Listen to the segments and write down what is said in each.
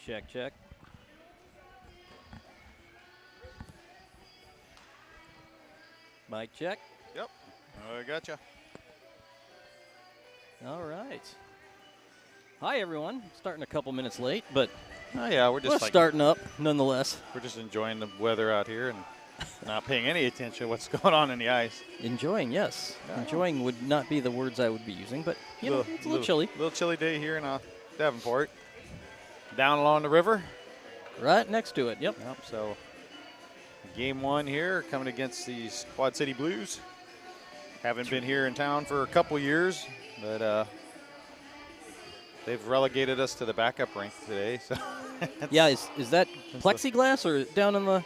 Check, check. Mic check. Yep. I gotcha. All right. Hi, everyone. Starting a couple minutes late, but Oh yeah, we're just starting up nonetheless. we're just enjoying the weather out here and not paying any attention to what's going on in the ice. Enjoying, yes. Yeah. Enjoying would not be the words I would be using, but you know, it's a little chilly. Little chilly day here in Davenport. Down along the river. Right next to it. Yep. Yep. So game one here coming against these Quad City Blues. Haven't been here in town for a couple years, but they've relegated us to the backup rank today. So Yeah, is that plexiglass or down on the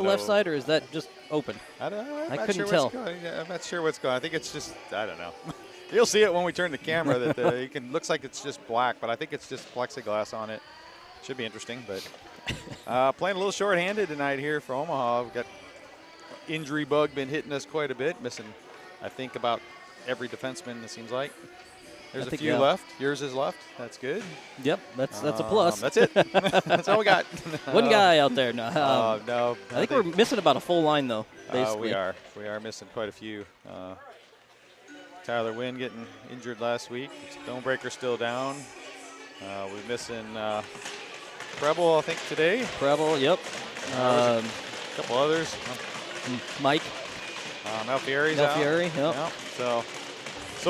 left side, or is that just open? I couldn't sure tell. I'm not sure what's going on. I think it's just, I don't know. You'll see it when we turn the camera that looks like it's just black, but I think it's just plexiglass on it. Should be interesting, but playing a little short-handed tonight here for Omaha. We've got injury bug been hitting us quite a bit, missing, I think, about every defenseman, it seems like. There's a few left. Yours is left. That's good. Yep, that's a plus. That's it. That's all we got. One guy out there. No, no. I think we're missing about a full line, though, basically. We are. We are missing quite a few. Tyler Wynn getting injured last week. Stonebreaker still down. We're missing Preble, I think, today. Preble, yep. A couple others. Mike. Malfieri's out. Malfieri, yep. So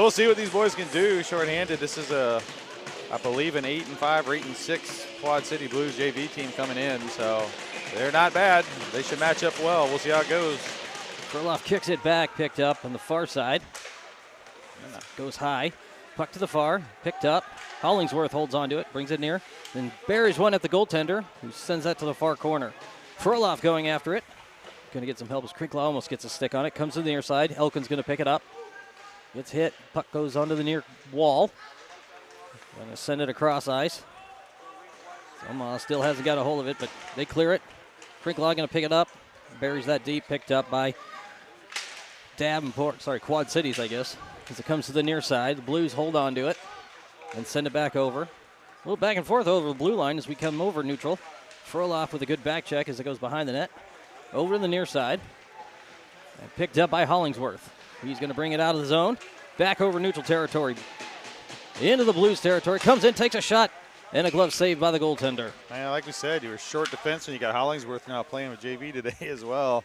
we'll see what these boys can do shorthanded. This is I believe, an 8-5 or 8-6 Quad City Blues JV team coming in. So they're not bad. They should match up well. We'll see how it goes. Furloff kicks it back, picked up on the far side. Goes high. Puck to the far, picked up. Hollingsworth holds onto it, brings it near. Then buries one at the goaltender, who sends that to the far corner. Furloff going after it. Going to get some help as Krinkla almost gets a stick on it. Comes to the near side. Elkin's going to pick it up. Gets hit. Puck goes onto the near wall. Going to send it across ice. Omaha still hasn't got a hold of it, but they clear it. Krinkla going to pick it up. Buries that deep, picked up by Quad Cities, I guess. As it comes to the near side, the Blues hold on to it and send it back over. A little back and forth over the blue line as we come over neutral. Furloff with a good back check as it goes behind the net. Over to the near side. And picked up by Hollingsworth. He's going to bring it out of the zone. Back over neutral territory. Into the Blues territory. Comes in, takes a shot, and a glove saved by the goaltender. Man, like we said, you were short defense, and you got Hollingsworth now playing with JV today as well.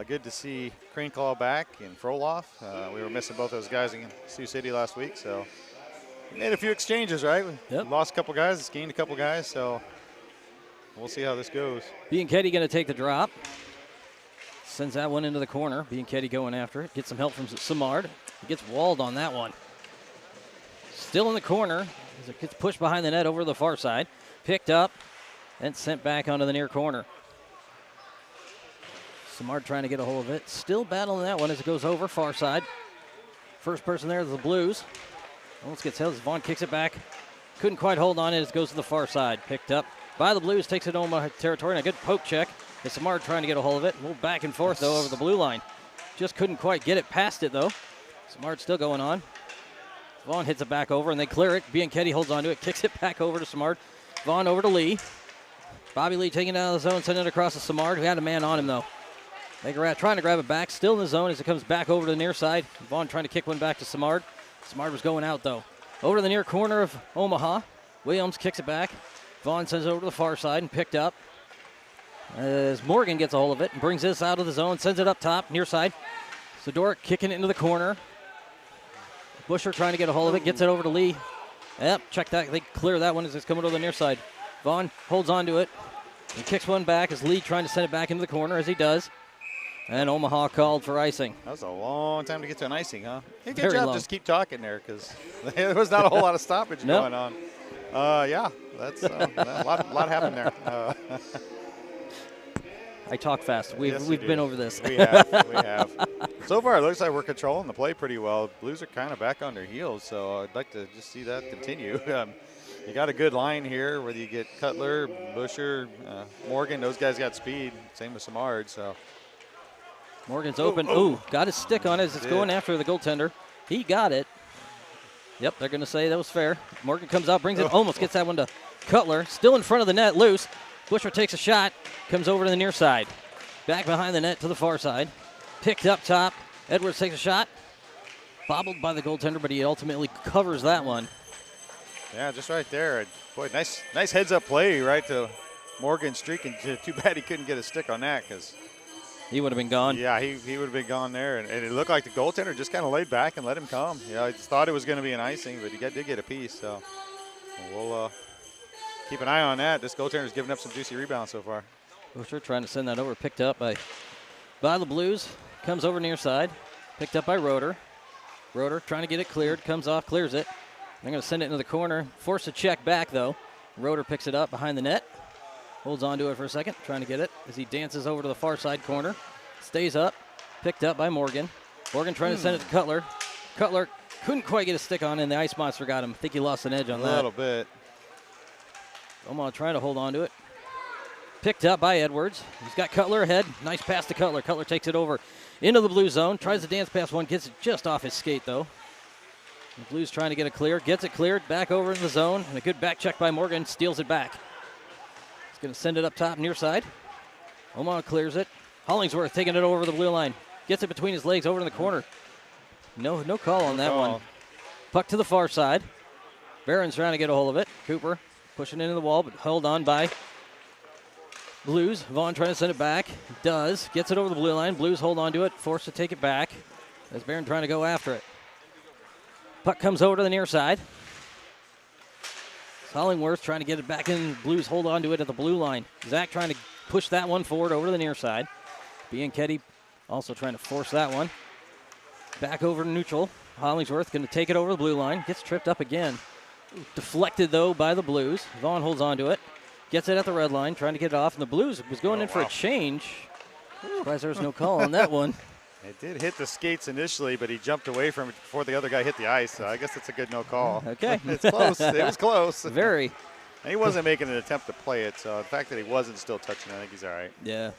Good to see Krinkla back and Froloff. We were missing both those guys in Sioux City last week, so we made a few exchanges, right? Yep. We lost a couple guys, gained a couple guys, so we'll see how this goes. Bianchetti going to take the drop. Sends that one into the corner. Bianchetti going after it. Gets some help from Simard. He gets walled on that one. Still in the corner as it gets pushed behind the net over the far side. Picked up and sent back onto the near corner. Simard trying to get a hold of it. Still battling that one as it goes over far side. First person there is the Blues. Almost gets held as Vaughn kicks it back. Couldn't quite hold on it as it goes to the far side. Picked up by the Blues. Takes it to Omaha territory. And a good poke check. And Simard trying to get a hold of it. A little back and forth, though, over the blue line. Just couldn't quite get it past it, though. Simard still going on. Vaughn hits it back over, and they clear it. Bianchetti holds onto it. Kicks it back over to Simard. Vaughn over to Lee. Bobby Lee taking it out of the zone. Sending it across to Simard, who had a man on him, though. Trying to grab it back. Still in the zone as it comes back over to the near side. Vaughn trying to kick one back to Simard. Simard was going out, though. Over to the near corner of Omaha. Williams kicks it back. Vaughn sends it over to the far side and picked up. As Morgan gets a hold of it and brings this out of the zone. Sends it up top, near side. Zadorek kicking it into the corner. Busher trying to get a hold of it. Gets it over to Lee. Yep, check that. They clear that one as it's coming over the near side. Vaughn holds on to it. He kicks one back as Lee trying to send it back into the corner as he does. And Omaha called for icing. That was a long time to get to an icing, huh? Hey, good Very job. long. Just keep talking there because there was not a whole lot of stoppage going on. Yeah, that's a lot happened there. I talk fast. We've been over this. We have. So far, it looks like we're controlling the play pretty well. Blues are kind of back on their heels, so I'd like to just see that continue. You got a good line here, whether you get Cutler, Busher, Morgan. Those guys got speed. Same with Simard, so. Morgan's open. Ooh, got his stick on it as it's going after the goaltender. He got it. Yep, they're going to say that was fair. Morgan comes out, brings it, almost gets that one to Cutler. Still in front of the net, loose. Bushra takes a shot, comes over to the near side. Back behind the net to the far side. Picked up top. Edwards takes a shot. Bobbled by the goaltender, but he ultimately covers that one. Yeah, just right there. Boy, nice heads-up play right to Morgan streaking. Too bad he couldn't get a stick on that because he would have been gone. Yeah, he would have been gone there. And it looked like the goaltender just kind of laid back and let him come. Yeah, I just thought it was going to be an icing, but he did get a piece. So we'll keep an eye on that. This goaltender's giving up some juicy rebounds so far. Bushra trying to send that over. Picked up by the Blues. Comes over near side. Picked up by Roeder. Roeder trying to get it cleared. Comes off, clears it. They're going to send it into the corner. Force a check back, though. Roeder picks it up behind the net. Holds on to it for a second, trying to get it as he dances over to the far side corner. Stays up. Picked up by Morgan. Morgan trying to send it to Cutler. Cutler couldn't quite get a stick on, and the ice monster got him. I think he lost an edge on that. A little bit. Omaha trying to hold on to it. Picked up by Edwards. He's got Cutler ahead. Nice pass to Cutler. Cutler takes it over into the blue zone. Tries to dance past one. Gets it just off his skate, though. The Blues trying to get it clear. Gets it cleared. Back over in the zone. And a good back check by Morgan. Steals it back. He's going to send it up top near side. Omaha clears it. Hollingsworth taking it over the blue line. Gets it between his legs over in the corner. No call on that one. Puck to the far side. Barron's trying to get a hold of it. Cooper pushing into the wall, but held on by Blues. Vaughn trying to send it back. Does. Gets it over the blue line. Blues hold on to it. Forced to take it back. As Barron trying to go after it. Puck comes over to the near side. Hollingworth trying to get it back in. Blues hold on to it at the blue line. Zach trying to push that one forward over to the near side. Bianchetti also trying to force that one. Back over to neutral. Hollingsworth going to take it over the blue line. Gets tripped up again. Deflected, though, by the Blues. Vaughn holds on to it. Gets it at the red line, trying to get it off. And the Blues was going in for a change. Surprised there was no call on that one. It did hit the skates initially, but he jumped away from it before the other guy hit the ice. So I guess it's a good no call. Okay. It's close. It was close. Very. And he wasn't making an attempt to play it, so the fact that he wasn't still touching it, I think he's all right. Yeah.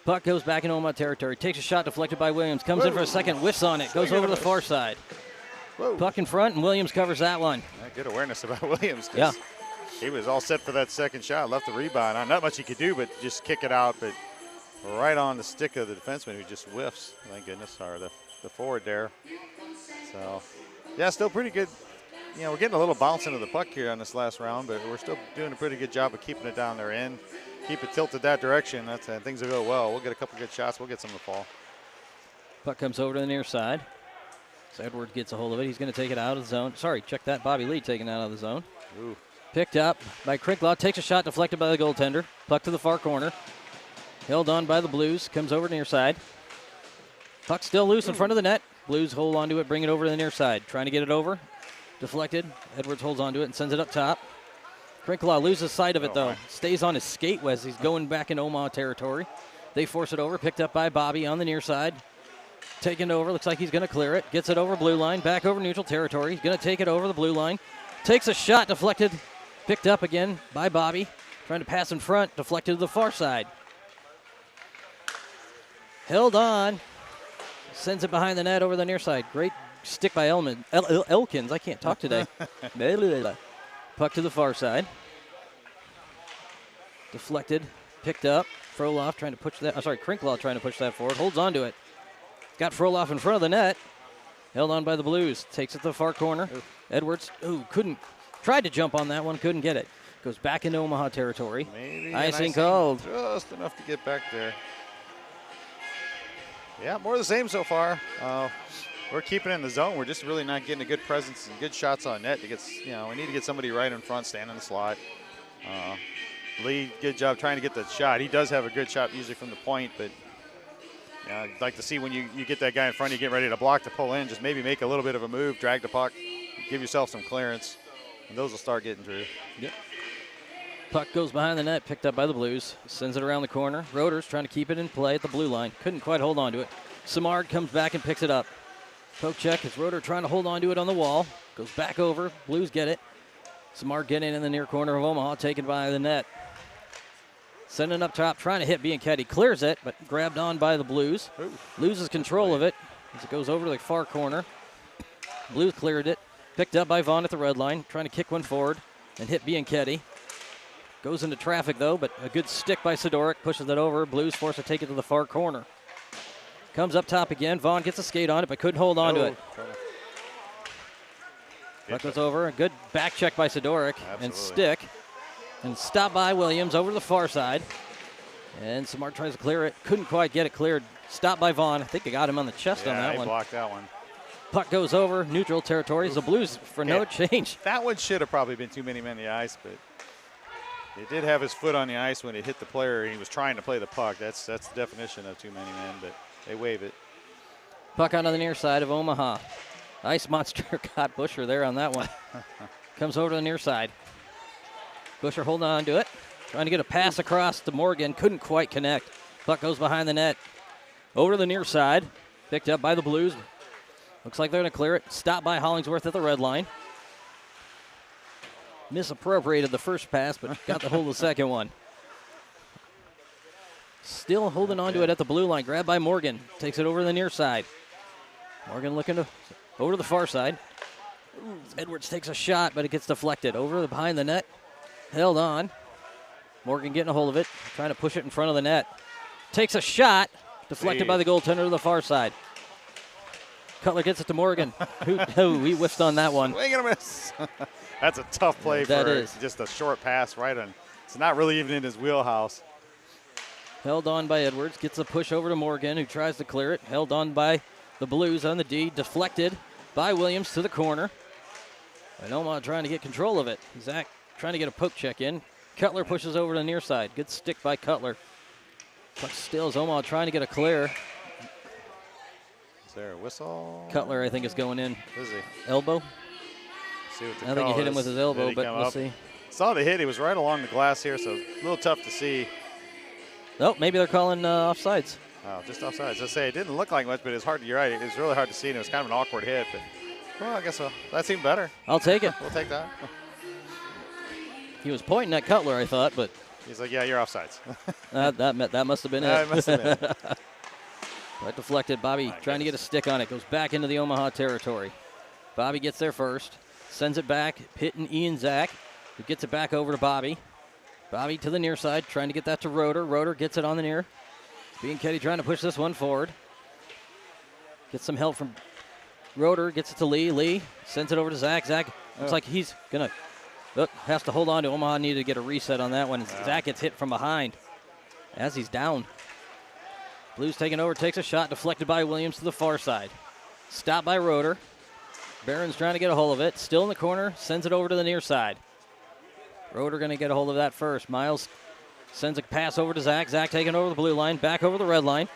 Puck goes back in Omaha territory. Takes a shot deflected by Williams. Comes in for a second. Whiffs on it. Goes over to the far side. Puck in front, and Williams covers that one. Good awareness about Williams. Yeah. He was all set for that second shot. Left the rebound. Not much he could do, but just kick it out. But right on the stick of the defenseman who just whiffs. Thank goodness. Or the forward there. So, yeah, still pretty good. You know, we're getting a little bounce into the puck here on this last round, but we're still doing a pretty good job of keeping it down their end. Keep it tilted that direction. That's things will go well. We'll get a couple good shots. We'll get some to fall. Puck comes over to the near side. So Edwards gets a hold of it. He's going to take it out of the zone. Sorry, check that. Bobby Lee taking it out of the zone. Ooh. Picked up by Krinklaw. Takes a shot deflected by the goaltender. Puck to the far corner. Held on by the Blues. Comes over near side. Puck still loose in front of the net. Blues hold on to it. Bring it over to the near side. Trying to get it over. Deflected. Edwards holds on to it and sends it up top. Krinklaw loses sight of it, though. Stays on his skate as he's going back in Omaha territory. They force it over. Picked up by Bobby on the near side. Taken over. Looks like he's going to clear it. Gets it over blue line. Back over neutral territory. He's going to take it over the blue line. Takes a shot. Deflected. Picked up again by Bobby. Trying to pass in front. Deflected to the far side. Held on. Sends it behind the net over the near side. Great stick by Elkins. I can't talk today. Puck to the far side. Deflected. Picked up. Froloff trying to push that. Krinklaw trying to push that forward. Holds on to it. Got Froloff in front of the net. Held on by the Blues. Takes it to the far corner. Edwards, couldn't. Tried to jump on that one. Couldn't get it. Goes back into Omaha territory. Maybe icing called. Just enough to get back there. Yeah, more of the same so far. We're keeping it in the zone. We're just really not getting a good presence and good shots on net. We need to get somebody right in front, stand in the slot. Lee, good job trying to get the shot. He does have a good shot usually from the point, but I'd like to see when you get that guy in front, you get ready to block to pull in, just maybe make a little bit of a move, drag the puck, give yourself some clearance, and those will start getting through. Yep. Puck goes behind the net, picked up by the Blues. Sends it around the corner. Roeder's trying to keep it in play at the blue line. Couldn't quite hold on to it. Simard comes back and picks it up. Poke check as Roeder trying to hold on to it on the wall. Goes back over. Blues get it. Simard getting in the near corner of Omaha, taken by the net. Sending up top, trying to hit Bianchetti. Clears it, but grabbed on by the Blues. Loses control of it as it goes over to the far corner. Blues cleared it. Picked up by Vaughn at the red line. Trying to kick one forward and hit Bianchetti. Goes into traffic, though, but a good stick by Sidoric. Pushes it over. Blues forced to take it to the far corner. Comes up top again. Vaughn gets a skate on it, but couldn't hold on to it. Puck goes over. A good back check by Sidoric. And stick. And stop by Williams over the far side. And Samart tries to clear it. Couldn't quite get it cleared. Stopped by Vaughn. I think they got him on the chest on that one. Blocked that one. Puck goes over. Neutral territory. The Blues for no change. That one should have probably been too many men on the ice, but he did have his foot on the ice when it hit the player, and he was trying to play the puck. That's the definition of too many men, but they wave it. Puck on the near side of Omaha. Ice Monster got Busher there on that one. Comes over to the near side. Busher holding on to it. Trying to get a pass across to Morgan. Couldn't quite connect. Puck goes behind the net. Over to the near side. Picked up by the Blues. Looks like they're going to clear it. Stopped by Hollingsworth at the red line. Misappropriated the first pass, but got the hold of the second one. Still holding on to it at the blue line. Grabbed by Morgan. Takes it over to the near side. Morgan looking to over to the far side. Edwards takes a shot, but it gets deflected. Over behind the net. Held on. Morgan getting a hold of it. Trying to push it in front of the net. Takes a shot. Deflected by the goaltender to the far side. Cutler gets it to Morgan. He whiffed on that one. Swing and a miss. That's a tough play for just a short pass right on. It's not really even in his wheelhouse. Held on by Edwards. Gets a push over to Morgan, who tries to clear it. Held on by the Blues on the D. Deflected by Williams to the corner. And Omaha trying to get control of it. Zach trying to get a poke check in. Cutler pushes over to the near side. Good stick by Cutler. Puck still as Omaha trying to get a clear. Is there a whistle? Cutler, I think, is going in. Is he? Elbow. See what the I think he hit him with his elbow, but we'll see. Saw the hit. He was right along the glass here, so a little tough to see. Oh, maybe they're calling offsides. Oh, just offsides. I say it didn't look like much, but it's hard. You're right. It was really hard to see, and it was kind of an awkward hit. But well, I guess that seemed better. I'll take it. We'll take that. He was pointing at Cutler, I thought, but he's like, "Yeah, you're offsides." that must have been it. It must have been it. Right deflected. Bobby trying to get a stick on it. Goes back into the Omaha territory. Bobby gets there first. Sends it back. Hitting Ian Zach, who gets it back over to Bobby. Bobby to the near side, trying to get that to Roeder. Roeder gets it on the near. Bianchetti trying to push this one forward. Gets some help from Roeder. Gets it to Lee. Lee sends it over to Zach. Zach looks like he's going to has to hold on to. Omaha needed to get a reset on that one. Zach gets hit from behind as he's down. Blues taking over, takes a shot, deflected by Williams to the far side. Stopped by Roeder. Barron's trying to get a hold of it. Still in the corner, sends it over to the near side. Roeder going to get a hold of that first. Miles sends a pass over to Zach. Zach taking over the blue line, back over the red line.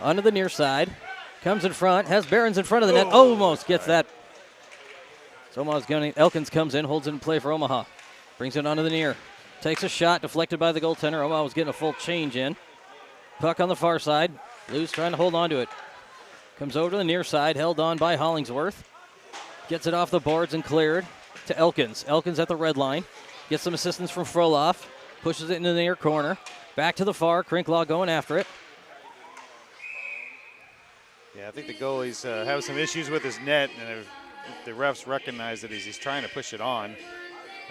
Onto the near side. Comes in front, has Barron's in front of the net. Almost gets that. So Omaha's going. Elkins comes in, holds it in play for Omaha. Brings it onto the near. Takes a shot, deflected by the goaltender. Omaha was getting a full change in. Puck on the far side. Blues trying to hold on to it. Comes over to the near side, held on by Hollingsworth. Gets it off the boards and cleared to Elkins. Elkins at the red line. Gets some assistance from Froloff. Pushes it into the near corner. Back to the far. Krinklaw going after it. Yeah, I think the goalie's having some issues with his net, and the refs recognize that he's trying to push it on.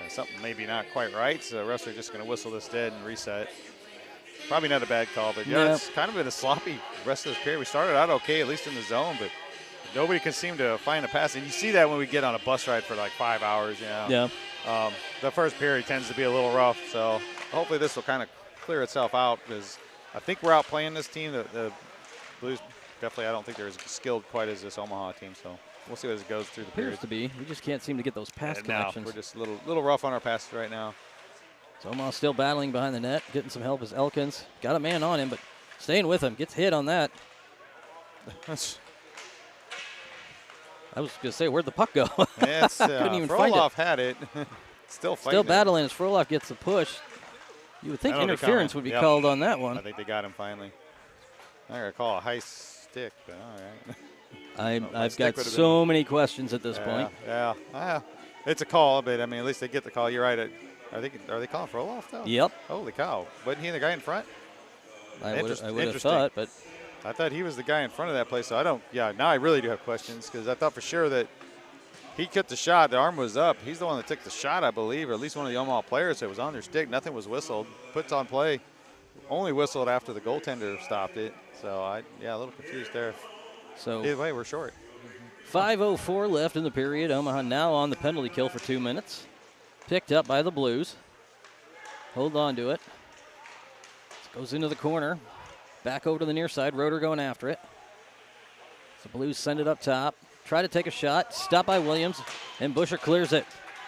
Something maybe not quite right, so the refs are just going to whistle this dead and reset. Probably not a bad call, but yeah, it's kind of been a sloppy rest of this period. We started out okay, at least in the zone, but nobody can seem to find a pass. And you see that when we get on a bus ride for like 5 hours, you know. Yeah. The first period tends to be a little rough, so hopefully this will kind of clear itself out, because I think we're outplaying this team. The Blues definitely, I don't think they're as skilled quite as this Omaha team, so we'll see as it goes through the period. Appears to be. We just can't seem to get those pass connections. We're just a little rough on our passes right now. So Omaha still battling behind the net, getting some help as Elkins. Got a man on him, but staying with him. Gets hit on that. I was going to say, where'd the puck go? It's, couldn't even find it. Froloff had it. Still fighting. Still battling as Froloff gets the push. You would think interference would be called on that one. I think they got him finally. I'm going to call a high stick, but all right. I've got so many questions at this point. Yeah. It's a call, but I mean, at least they get the call. You're right. Are they calling Froloff though? Yep. Holy cow! Wasn't he the guy in front? I would have thought, but I thought he was the guy in front of that play, so I don't. Yeah, now I really do have questions because I thought for sure that he took the shot. The arm was up. He's the one that took the shot, I believe, or at least one of the Omaha players that was on their stick. Nothing was whistled. Puts on play. Only whistled after the goaltender stopped it. So a little confused there. So either way, we're short. 5:04 left in the period. Omaha now on the penalty kill for 2 minutes. Picked up by the Blues. Hold on to it. Goes into the corner. Back over to the near side. Roeder going after it. So Blues send it up top. Try to take a shot. Stopped by Williams. And Busher clears it.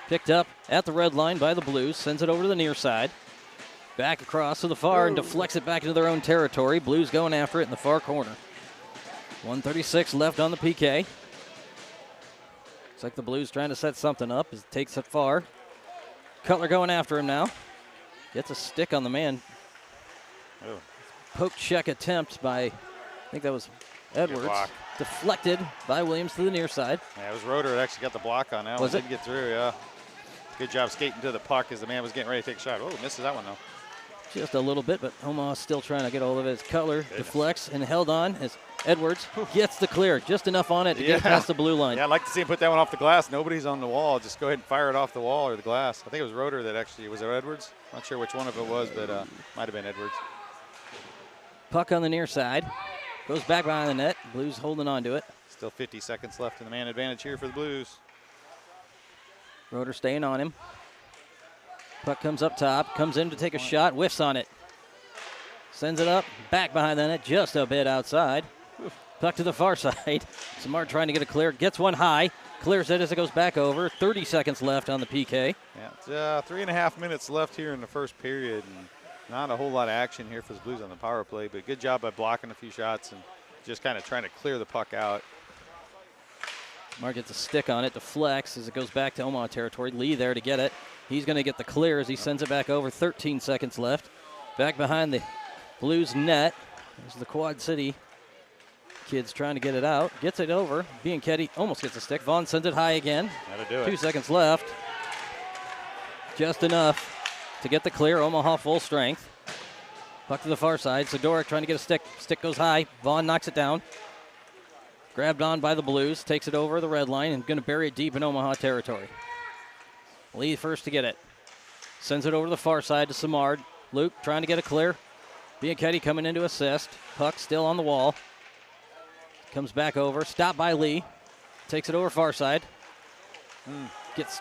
Picked up at the red line by the Blues. Sends it over to the near side. Back across to the far and deflects it back into their own territory. Blues going after it in the far corner. 1:36 left on the PK. Looks like the Blues trying to set something up as it takes it far. Cutler going after him now. Gets a stick on the man. Oh. Poke check attempt by, I think that was Edwards. Deflected by Williams to the near side. Yeah, it was Roeder that actually got the block on that one. Didn't get through, yeah. Good job skating to the puck as the man was getting ready to take a shot. Oh, misses that one, though. Just a little bit, but Omaha still trying to get hold of it. Cutler deflects and held on as Edwards gets the clear. Just enough on it to get past the blue line. Yeah, I'd like to see him put that one off the glass. Nobody's on the wall. Just go ahead and fire it off the wall or the glass. I think it was Roeder that actually, was it Edwards? Not sure which one of it was, but might have been Edwards. Puck on the near side. Goes back behind the net. Blues holding on to it. Still 50 seconds left in the man advantage here for the Blues. Roeder staying on him. Puck comes up top. Comes in to take a shot. Whiffs on it. Sends it up. Back behind the net. Just a bit outside. Puck to the far side. Samard trying to get a clear. Gets one high. Clears it as it goes back over. 30 seconds left on the PK. Yeah, it's 3.5 minutes left here in the first period. And not a whole lot of action here for the Blues on the power play, but good job by blocking a few shots and just kind of trying to clear the puck out. Mark gets a stick on it, deflects as it goes back to Omaha territory. Lee there to get it. He's going to get the clear as he sends it back over. 13 seconds left. Back behind the Blues net. There's the Quad City kids trying to get it out. Gets it over. Bianchetti almost gets a stick. Vaughn sends it high again. That'll do it. 2 seconds left. Just enough to get the clear. Omaha full strength. Puck to the far side. Sidoric trying to get a stick. Stick goes high. Vaughn knocks it down. Grabbed on by the Blues. Takes it over the red line and going to bury it deep in Omaha territory. Lee first to get it. Sends it over the far side to Samard. Luke trying to get a clear. Bianchetti coming in to assist. Puck still on the wall. Comes back over. Stopped by Lee. Takes it over far side. Gets.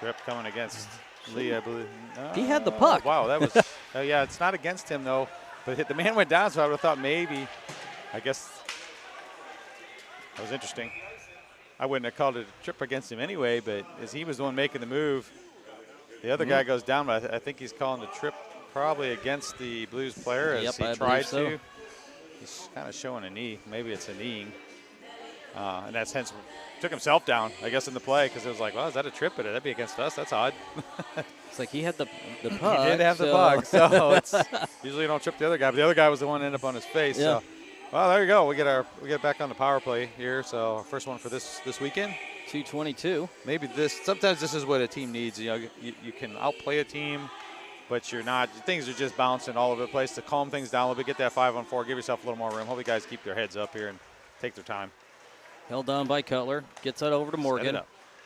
Trip coming against Lee, I believe. He had the puck. Wow, that was. Yeah, it's not against him, though. But the man went down, so I would have thought maybe. I guess that was interesting. I wouldn't have called it a trip against him anyway, but as he was the one making the move, the other guy goes down, but I think he's calling the trip probably against the Blues player as he tried to. He's kind of showing a knee. Maybe it's a kneeing. And that's hence took himself down, I guess, in the play because it was like, well, is that a trip? But that'd be against us. That's odd. It's like he had the puck. He did have the puck, so it's usually you don't trip the other guy, but the other guy was the one that ended up on his face. Yeah. So, well, there you go. We get back on the power play here. So our first one for this weekend. 2:22. Maybe sometimes this is what a team needs. You know, you can outplay a team, but you're not. Things are just bouncing all over the place. To calm things down a little bit, get that 5-on-4, give yourself a little more room. Hope you guys keep their heads up here and take their time. Held down by Cutler. Gets that over to Morgan.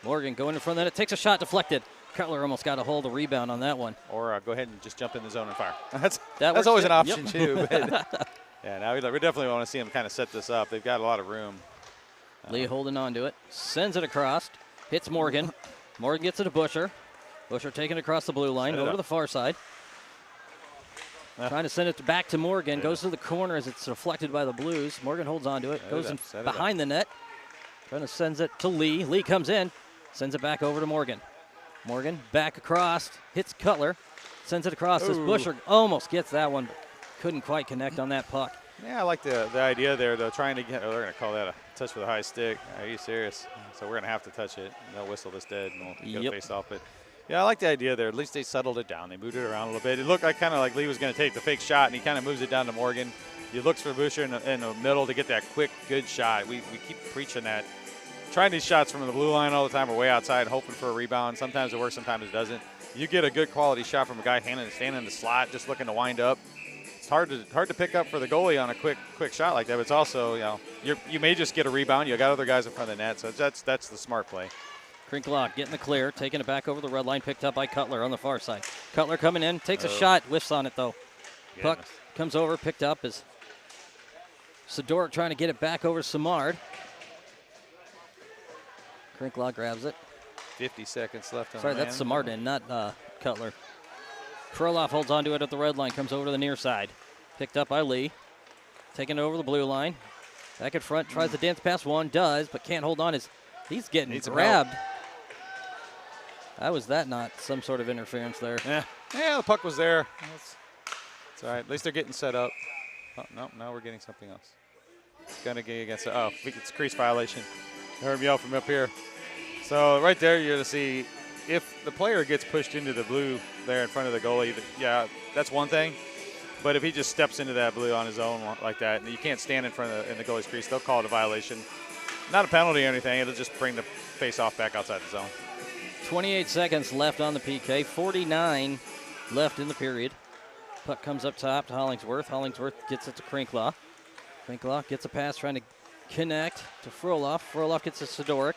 Morgan going in front of that. It takes a shot deflected. Cutler almost got a hold of the rebound on that one. Or go ahead and just jump in the zone and fire. That's always an option too. But yeah, now we definitely want to see them kind of set this up. They've got a lot of room. Lee holding on to it. Sends it across. Hits Morgan. Morgan gets it to Busher. Busher taking it across the blue line. Over to the far side. Trying to send it back to Morgan. Goes to the corner as it's deflected by the Blues. Morgan holds on to it. Goes in behind the net. Trying to sends it to Lee. Lee comes in. Sends it back over to Morgan. Morgan back across. Hits Cutler. Sends it across as Busher almost gets that one. But couldn't quite connect on that puck. Yeah, I like the idea there, though, trying to get – they're going to call that a touch with a high stick. Are you serious? So we're going to have to touch it. They'll whistle this dead, and we'll get a face off. But, yeah, I like the idea there. At least they settled it down. They moved it around a little bit. It looked like kind of like Lee was going to take the fake shot, and he kind of moves it down to Morgan. He looks for Busher in the middle to get that quick, good shot. We keep preaching that. Trying these shots from the blue line all the time or way outside, hoping for a rebound. Sometimes it works, sometimes it doesn't. You get a good quality shot from a guy standing in the slot, just looking to wind up. it's hard to pick up for the goalie on a quick shot like that. But it's also, you may just get a rebound. You got other guys in front of the net, so that's the smart play. Krinklock getting the clear, taking it back over the red line, picked up by Cutler on the far side. Cutler coming in, takes a shot, whiffs on it though. Puck comes over, picked up as Sidoric trying to get it back over Simard. Krinklock grabs it. 50 seconds left on Sorry, the man. that's Simardin, not Cutler. Frolov holds onto it at the red line, comes over to the near side. Picked up by Lee. Taking it over the blue line. Back in front, tries to dance past one, does, but can't hold on. He's getting grabbed. How was that not some sort of interference there? Yeah, the puck was there. It's all right. At least they're getting set up. Oh, no, now we're getting something else. It's going to get against it. Oh, it's crease violation. I heard him yell from up here. So right there, you're going to see if the player gets pushed into the blue there in front of the goalie, that's one thing. But if he just steps into that blue on his own like that, and you can't stand in front of the goalie's crease, they'll call it a violation. Not a penalty or anything. It'll just bring the face-off back outside the zone. 28 seconds left on the PK. 49 left in the period. Puck comes up top to Hollingsworth. Hollingsworth gets it to Krinklock. Krinklock gets a pass trying to connect to Frolov. Frolov gets it to Sidoric.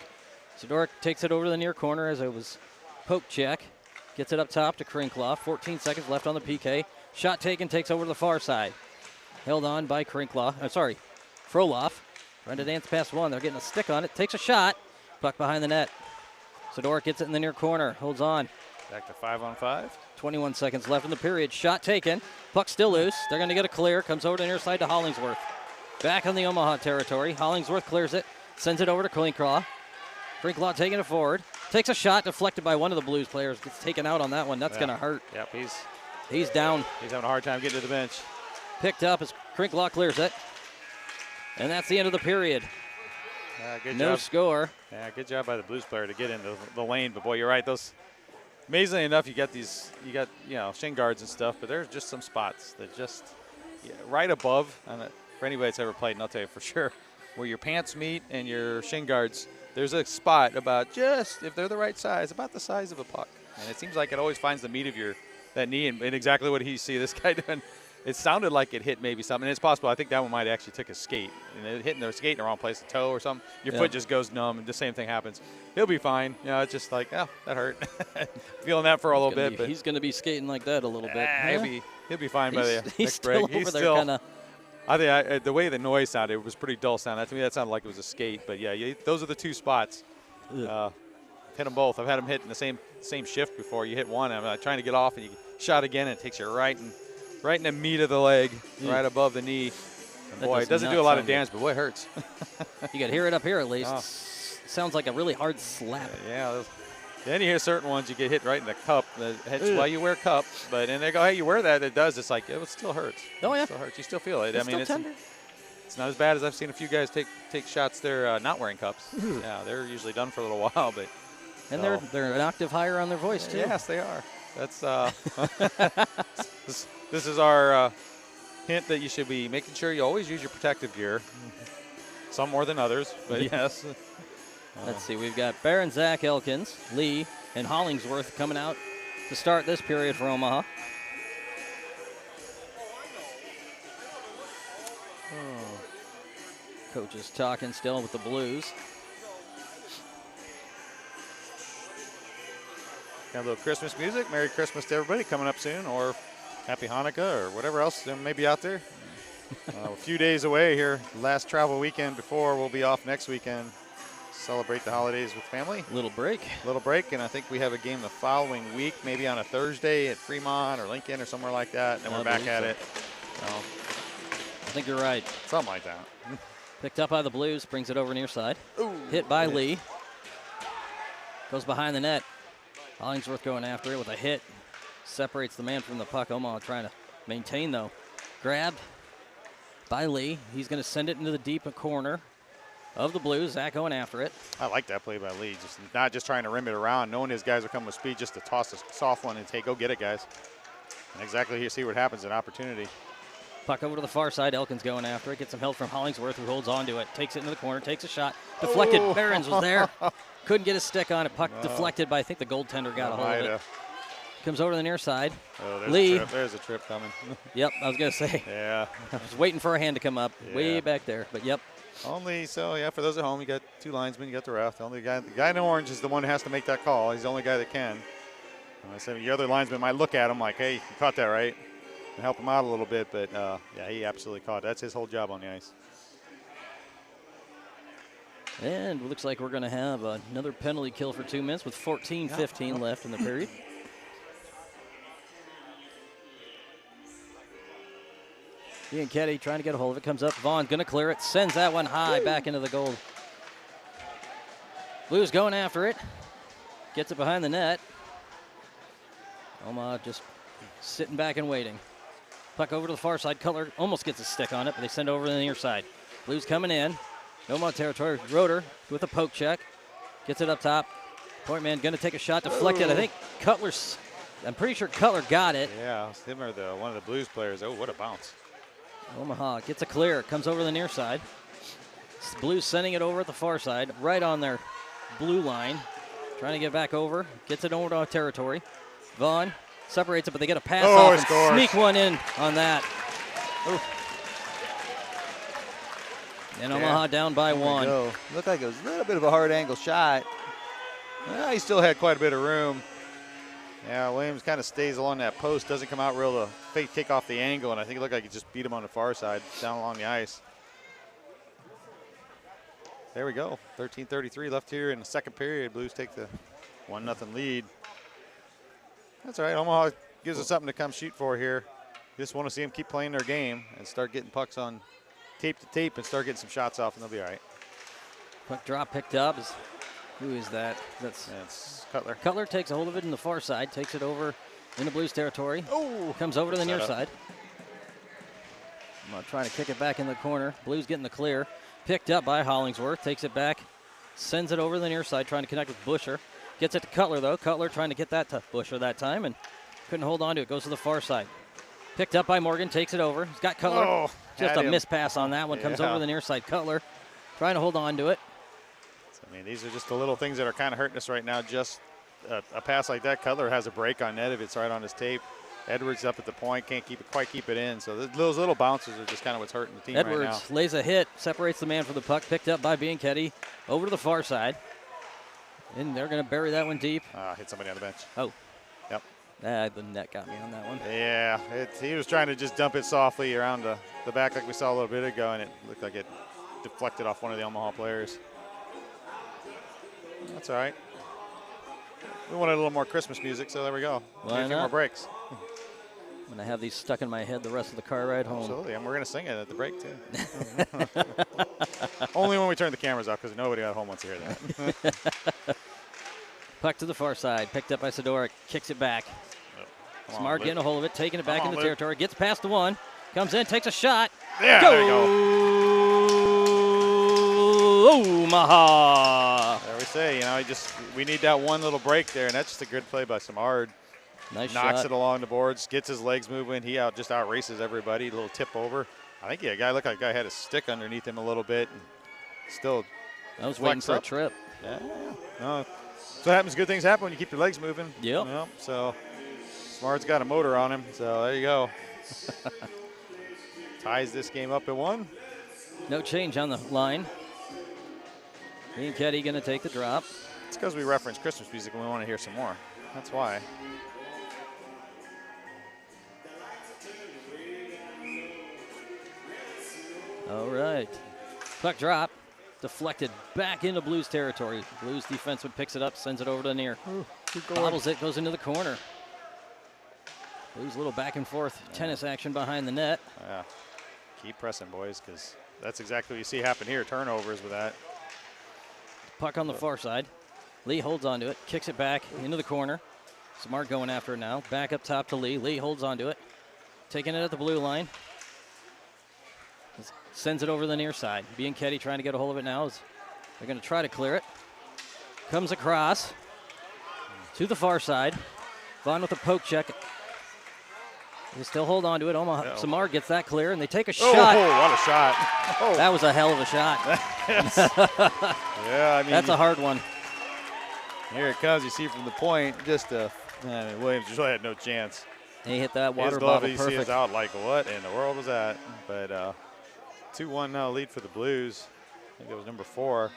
Sidoric takes it over to the near corner as it was poke check. Gets it up top to Krinklock. 14 seconds left on the PK. Shot taken, takes over to the far side. Held on by Frolov. Trying to dance past one. They're getting a stick on it. Takes a shot. Puck behind the net. Sidoric gets it in the near corner. Holds on. Back to 5-on-5. 21 seconds left in the period. Shot taken. Puck still loose. They're going to get a clear. Comes over to the near side to Hollingsworth. Back on the Omaha territory. Hollingsworth clears it. Sends it over to Krinklock. Krinklock taking it forward. Takes a shot deflected by one of the Blues players. Gets taken out on that one. That's going to hurt. Yep, he's down. He's having a hard time getting to the bench. Picked up as Krinklock clears it. And that's the end of the period. Good no job. Score. Yeah, good job by the Blues player to get into the lane. But boy, you're right. Those, amazingly enough, you got shin guards and stuff, but there's just some spots that just right above. For anybody that's ever played, and I'll tell you for sure, where your pants meet and your shin guards, there's a spot about just, if they're the right size, about the size of a puck. And it seems like it always finds the meat of that knee, and exactly what he see this guy doing. It sounded like it hit maybe something. And it's possible. I think that one might actually took a skate. And it hitting their skate in the wrong place, a toe or something. Your foot just goes numb, and the same thing happens. He'll be fine. It's just like, that hurt. Feeling that for a little bit. But he's going to be skating like that a little bit. He'll be fine by the next break. He's over there kind of. I think the way the noise sounded, it was pretty dull sound. To me, that sounded like it was a skate. But, those are the two spots. Hit them both. I've had them hit in the same shift before. You hit one, I'm trying to get off, and you shot again, and it takes you right in the meat of the leg, right above the knee. And boy, it doesn't do a lot of damage, but boy, it hurts. You could hear it up here at least. Sounds like a really hard slap. Yeah. Then you hear certain ones you get hit right in the cup. That's why you wear cups. But and they go, hey, you wear that. It does. It's like it still hurts. Oh yeah, it still hurts. You still feel it. It's still tender. It's not as bad as I've seen a few guys take shots there not wearing cups. Yeah, they're usually done for a little while, but. And they're an octave higher on their voice too. Yes, they are. That's this is our hint that you should be making sure you always use your protective gear. Some more than others, but yes. Let's see. We've got Barron, Zach Elkins, Lee, and Hollingsworth coming out to start this period for Omaha. Coach is talking still with the Blues. Got a little Christmas music. Merry Christmas to everybody coming up soon, or Happy Hanukkah, or whatever else may be out there. A few days away here. Last travel weekend before we'll be off next weekend. Celebrate the holidays with family. Little break, and I think we have a game the following week, maybe on a Thursday at Fremont or Lincoln or somewhere like that, and we're back at it. So, I think you're right. Something like that. Picked up by the Blues, brings it over near side. Ooh, hit by Lee. Goes behind the net. Hollingsworth going after it with a hit. Separates the man from the puck. Omaha trying to maintain, though. Grabbed by Lee. He's going to send it into the deep corner of the Blues. Zach going after it. I like that play by Lee. Just not just trying to rim it around, knowing his guys are coming with speed, just to toss a soft one and say, go get it, guys. And exactly, you see what happens, an opportunity. Puck over to the far side. Elkins going after it. Gets some help from Hollingsworth, who holds on to it. Takes it into the corner. Takes a shot. Deflected. Barons was there. Couldn't get a stick on it. Puck deflected by, I think the goaltender got a hold of it. Comes over to the near side. Oh, there's Lee. A trip. There's a trip coming. Yep, I was going to say. Yeah. I was waiting for a hand to come up way Yeah. back there, but yep. Only so, yeah, for those at home, you got 2 linesmen, you got the ref. The guy in orange is the one who has to make that call. He's the only guy that can. And I said the other linesman might look at him like, hey, you caught that right, and help him out a little bit. But, yeah, he absolutely caught it. That's his whole job on the ice. And it looks like we're going to have another penalty kill for 2 minutes with 14:15 left in the period. Bianchetti trying to get a hold of it. Comes up. Vaughn going to clear it. Sends that one high back into the goal. Blues going after it. Gets it behind the net. Omaha just sitting back and waiting. Puck over to the far side. Cutler almost gets a stick on it, but they send it over to the near side. Blues coming in. Omaha territory. Roeder with a poke check. Gets it up top. Point man going to take a shot. Deflected. I think Cutler's. I'm pretty sure Cutler got it. Yeah, it's him or one of the Blues players. Oh, what a bounce. Omaha gets a clear, comes over the near side. Blues sending it over at the far side, right on their blue line. Trying to get back over, gets it over to our territory. Vaughn separates it, but they get a pass off and scores. sneak one in on that. Ooh. And Omaha down by 1. Looked like it was a little bit of a hard angle shot. Well, he still had quite a bit of room. Yeah, Williams kind of stays along that post, doesn't come out real to fake kick off the angle, and I think it looked like he just beat him on the far side down along the ice. There we go. 13:33 left here in the second period. Blues take the 1-0 lead. That's all right. Omaha gives us something to come shoot for here. Just want to see them keep playing their game and start getting pucks on tape to tape and start getting some shots off, and they'll be all right. Puck drop picked up. Who is that? That's Cutler. Cutler takes a hold of it in the far side, takes it over in the Blues territory. Oh, Comes over to the near setup. side. Trying to kick it back in the corner. Blues getting the clear. Picked up by Hollingsworth. Takes it back. Sends it over to the near side, trying to connect with Busher. Gets it to Cutler, though. Cutler trying to get that to Busher that time, and couldn't hold on to it. Goes to the far side. Picked up by Morgan. Takes it over. He's got Cutler. Oh, Just had a him. miss pass on that one. Comes Yeah. over to the near side. Cutler trying to hold on to it. I mean, these are just the little things that are kind of hurting us right now. Just a pass like that, Cutler has a break on net if it's right on his tape. Edwards up at the point, can't quite keep it in. So those little bounces are just kind of what's hurting the team right now. Edwards lays a hit, separates the man from the puck, picked up by Bianchetti, over to the far side. And they're going to bury that one deep. Hit somebody on the bench. Oh. Yep. The net got me on that one. Yeah, he was trying to just dump it softly around the back like we saw a little bit ago, and it looked like it deflected off one of the Omaha players. That's all right. We wanted a little more Christmas music, so there we go. Why Need a few not? more breaks. I'm going to have these stuck in my head the rest of the car ride home. Absolutely, and we're going to sing it at the break, too. Only when we turn the cameras off, because nobody at home wants to hear that. Puck to the far side, picked up by Sidoric, kicks it back. Come on, Smart Luke. getting a hold of it, taking it back Come on, into Luke. territory, gets past the one, comes in, takes a shot. Yeah, there you go. Omaha. There we say, we need that one little break there, and that's just a good play by Samard. Nice Knocks shot. it along the boards, gets his legs moving. He just out races everybody. A little tip over. I think a guy looked like a guy had a stick underneath him a little bit, and still. I was waiting flex for a up. trip. Yeah. No, so happens. Good things happen when you keep your legs moving. Yep. So Smart's got a motor on him. So there you go. Ties this game up at 1. No change on the line. Bianchetti going to take the drop. It's because we reference Christmas music and we want to hear some more. That's why. All right. Puck drop. Deflected back into Blues territory. Blues defenseman picks it up, sends it over to the near. Bobbles it, goes into the corner. Blues a little back and forth tennis action behind the net. Yeah. Keep pressing, boys, because that's exactly what you see happen here. Turnovers with that. Puck on the far side. Lee holds onto it, kicks it back into the corner. Smart going after it now. Back up top to Lee. Lee holds onto it. Taking it at the blue line. Sends it over the near side. Bianchetti trying to get a hold of it now. They're going to try to clear it. Comes across to the far side. Vaughn with a poke check. They still hold on to it. Omaha Samar gets that clear, and they take a shot. Oh, what a shot. Oh. That was a hell of a shot. Yeah, I mean. That's a hard one. Here it comes. You see from the point, just a I mean, Williams just really had no chance. He hit that water His glove, bottle you see, perfect. is out like, what in the world was that? But 2-1 now lead for the Blues. I think it was number 4.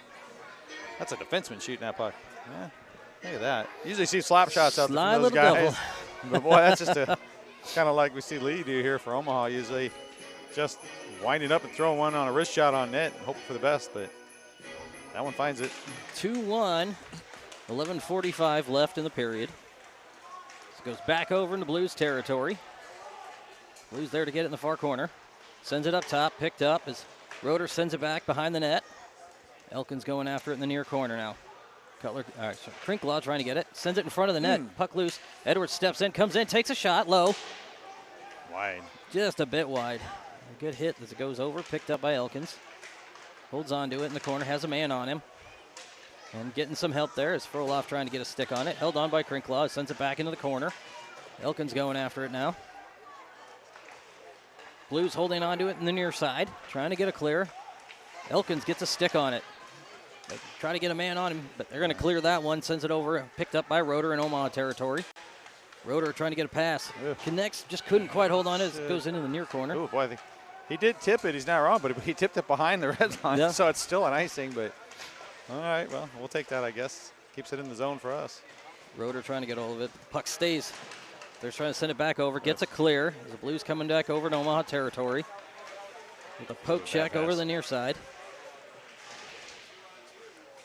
That's a defenseman shooting that puck. Yeah, look at that. Usually see slap shots out there Sly from those little guys. devil. But boy, that's just kind of like we see Lee do here for Omaha. Usually just winding up and throwing one on a wrist shot on net and hoping for the best. But that one finds it. 2-1. 11:45 left in the period. This goes back over into Blues territory. Blues there to get it in the far corner. Sends it up top, picked up as Roeder sends it back behind the net. Elkins going after it in the near corner now. Cutler, all right, so Krinklaw trying to get it. Sends it in front of the net. Puck loose. Edwards steps in, comes in, takes a shot low. Wide. Just a bit wide. A good hit as it goes over, picked up by Elkins. Holds on to it in the corner, has a man on him. And getting some help there is Froloff trying to get a stick on it. Held on by Krinklaw, sends it back into the corner. Elkins going after it now. Blues holding on to it in the near side, trying to get a clear. Elkins gets a stick on it. They try to get a man on him, but they're going to clear that one. Sends it over, picked up by Roeder in Omaha territory. Roeder trying to get a pass. Ugh. Connects, just couldn't quite hold on as it goes into the near corner. Oh, boy, I think he did tip it. He's not wrong, but he tipped it behind the red line, Yeah. so it's still an icing. But all right, well, we'll take that, I guess. Keeps it in the zone for us. Roeder trying to get hold of it. Puck stays. They're trying to send it back over. Gets a clear. As the Blues coming back over to Omaha territory. With a poke check over the near side.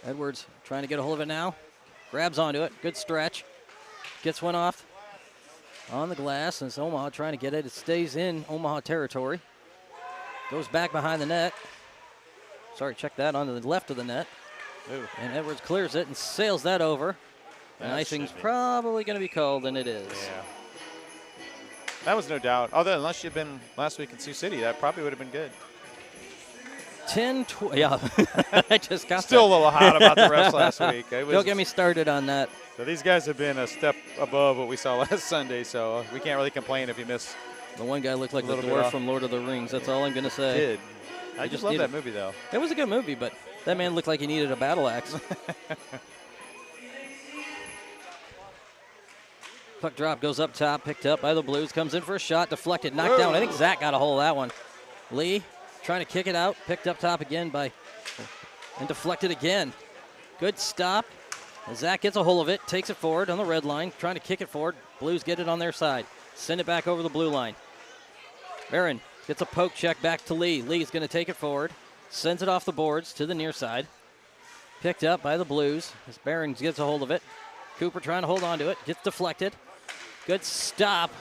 Edwards trying to get a hold of it now. Grabs onto it. Good stretch. Gets one off on the glass. And it's Omaha trying to get it. It stays in Omaha territory. Goes back behind the net. Sorry, check that onto the left of the net. Ooh. And Edwards clears it and sails that over. And That icing's should be. probably going to be called, and it is. Yeah. That was no doubt. Although, unless you'd been last week in Sioux City, that probably would have been good. 10-12. Yeah, I just got Still a that. little hot about the refs last week. It was, Don't get me started on that. So these guys have been a step above what we saw last Sunday, so we can't really complain if you miss. The one guy looked like the Little bit dwarf off. from Lord of the Rings. That's all I'm going to say. Did. I just just love needed- that movie, though. It was a good movie, but that man looked like he needed a battle axe. Puck drop goes up top, picked up by the Blues, comes in for a shot, deflected, knocked down. I think Zach got a hold of that one. Lee trying to kick it out, picked up top again and deflected again. Good stop. And Zach gets a hold of it, takes it forward on the red line, trying to kick it forward. Blues get it on their side. Send it back over the blue line. Barron gets a poke check back to Lee. Lee's going to take it forward, sends it off the boards to the near side. Picked up by the Blues as Barron gets a hold of it. Cooper trying to hold on to it, gets deflected. Good stop.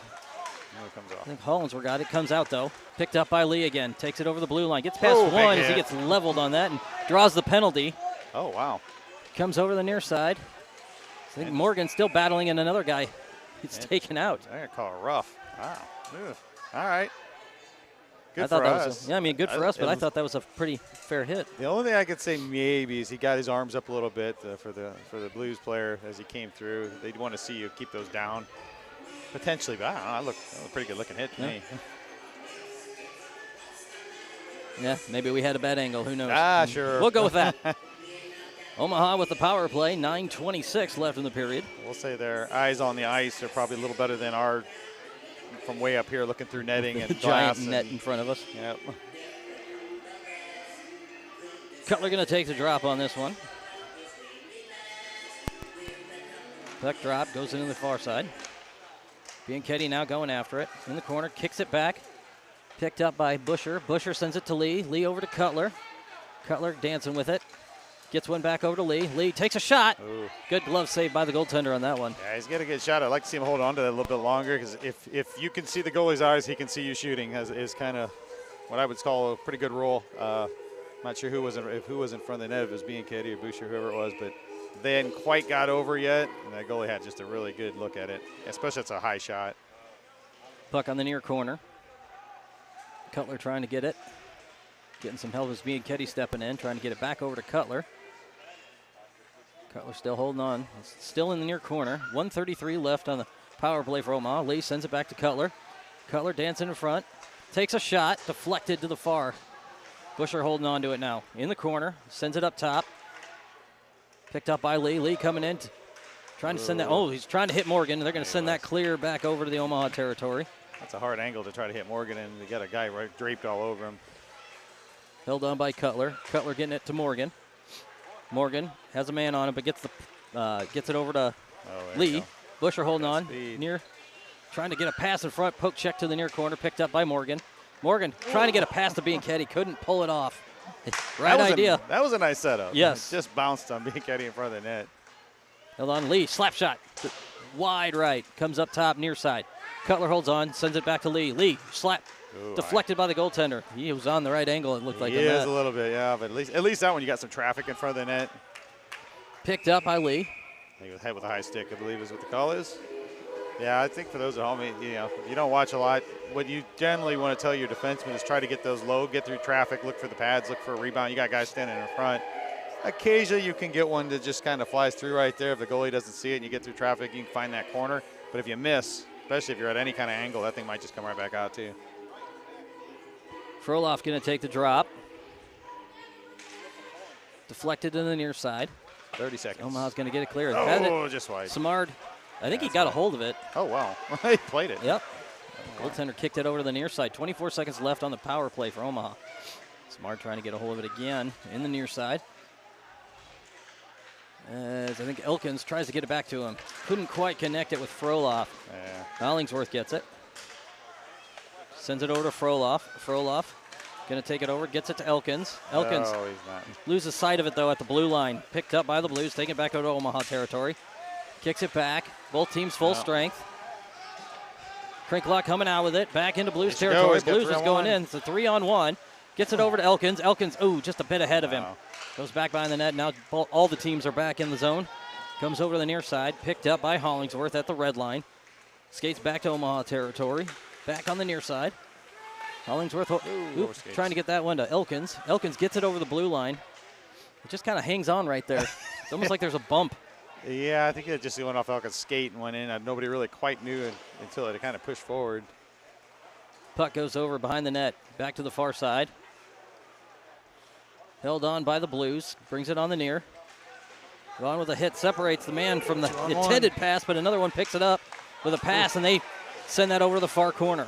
It comes I off. think Hollinsworth got it, comes out though. Picked up by Lee again, takes it over the blue line, gets past Oh, big one as he hit. gets leveled on that and draws the penalty. Oh, wow. Comes over the near side. I think Morgan's still battling and another guy gets taken out. I'm going to call it rough. Wow. Ugh. All right. Good I thought for that us. was good for us, but I thought that was a pretty fair hit. The only thing I could say maybe is he got his arms up a little bit for the Blues player as he came through. They'd want to see you keep those down. Potentially, but I don't know. That was a pretty good looking hit to me. Yeah, maybe we had a bad angle. Who knows? Sure. We'll go with that. Omaha with the power play. 9:26 left in the period. We'll say their eyes on the ice are probably a little better than our from way up here looking through netting and glass. Giant net in front of us. Yep. Cutler going to take the drop on this one. Puck drop goes into the far side. Bianchetti now going after it. In the corner, kicks it back. Picked up by Busher. Busher sends it to Lee. Lee over to Cutler. Cutler dancing with it. Gets one back over to Lee. Lee takes a shot. Ooh. Good glove save by the goaltender on that one. Yeah, he's got a good shot. I'd like to see him hold on to that a little bit longer because if you can see the goalie's eyes, he can see you shooting. Is kind of what I would call a pretty good rule. Not sure who was in front of the net, if it was Bianchetti or Boucher, whoever it was, but they hadn't quite got over yet, and that goalie had just a really good look at it, especially it's a high shot. Puck on the near corner. Cutler trying to get it. Getting some help as Bianchetti stepping in, trying to get it back over to Cutler. Cutler still holding on. It's still in the near corner. 1:33 left on the power play for Omaha. Lee sends it back to Cutler. Cutler dancing in front. Takes a shot. Deflected to the far. Busher holding on to it now. In the corner. Sends it up top. Picked up by Lee. Lee coming in. Trying to send that. Oh, he's trying to hit Morgan. They're going to send that clear back over to the Omaha territory. That's a hard angle to try to hit Morgan, and they got a guy right draped all over him. Held on by Cutler. Cutler getting it to Morgan. Morgan has a man on him, but gets it over to Lee. Busher holding on near, trying to get a pass in front. Poke check to the near corner, picked up by Morgan. Morgan trying to get a pass to Bianchetti, couldn't pull it off. Right idea. That was a nice setup. Yes. It just bounced on Bianchetti in front of the net. Held on Lee, slap shot, wide right, comes up top, near side. Cutler holds on, sends it back to Lee. Lee, slap, deflected by the goaltender. He was on the right angle, it looked like. He is a little bit, yeah, but at least that one you got some traffic in front of the net. Picked up by Lee. He was head with a high stick, I believe is what the call is. Yeah, I think for those at home, you know, if you don't watch a lot, what you generally want to tell your defenseman is try to get those low, get through traffic, look for the pads, look for a rebound. You got guys standing in front. Occasionally you can get one that just kind of flies through right there. If the goalie doesn't see it and you get through traffic, you can find that corner. But if you miss, especially if you're at any kind of angle, that thing might just come right back out too. Froloff going to take the drop. Deflected to the near side. 30 seconds. Omaha's going to get it clear. Oh, just wide. Samard, I think he got a hold of it. Oh, wow. He played it. Yep. Goaltender kicked it over to the near side. 24 seconds left on the power play for Omaha. Samard trying to get a hold of it again in the near side. As I think Elkins tries to get it back to him. Couldn't quite connect it with Froloff. Yeah. Hollingsworth gets it. Sends it over to Froloff. Froloff going to take it over, gets it to Elkins. Elkins Oh, he's not. loses sight of it, though, at the blue line. Picked up by the Blues, taking it back over to Omaha territory. Kicks it back. Both teams full strength. Krinklock coming out with it. Back into Blues territory. Blues is going in. It's a 3-on-1. Gets it over to Elkins. Elkins, just a bit ahead of him. Goes back behind the net. Now all the teams are back in the zone. Comes over to the near side. Picked up by Hollingsworth at the red line. Skates back to Omaha territory. Back on the near side. Hollingsworth trying to get that one to Elkins. Elkins gets it over the blue line. It just kind of hangs on right there. It's almost like there's a bump. Yeah, I think it just went off Elkins' skate and went in. Nobody really quite knew it until it kind of pushed forward. Puck goes over behind the net. Back to the far side. Held on by the Blues. Brings it on the near. Gone with a hit. Separates the man from the intended pass, but another one picks it up with a pass, and they send that over to the far corner.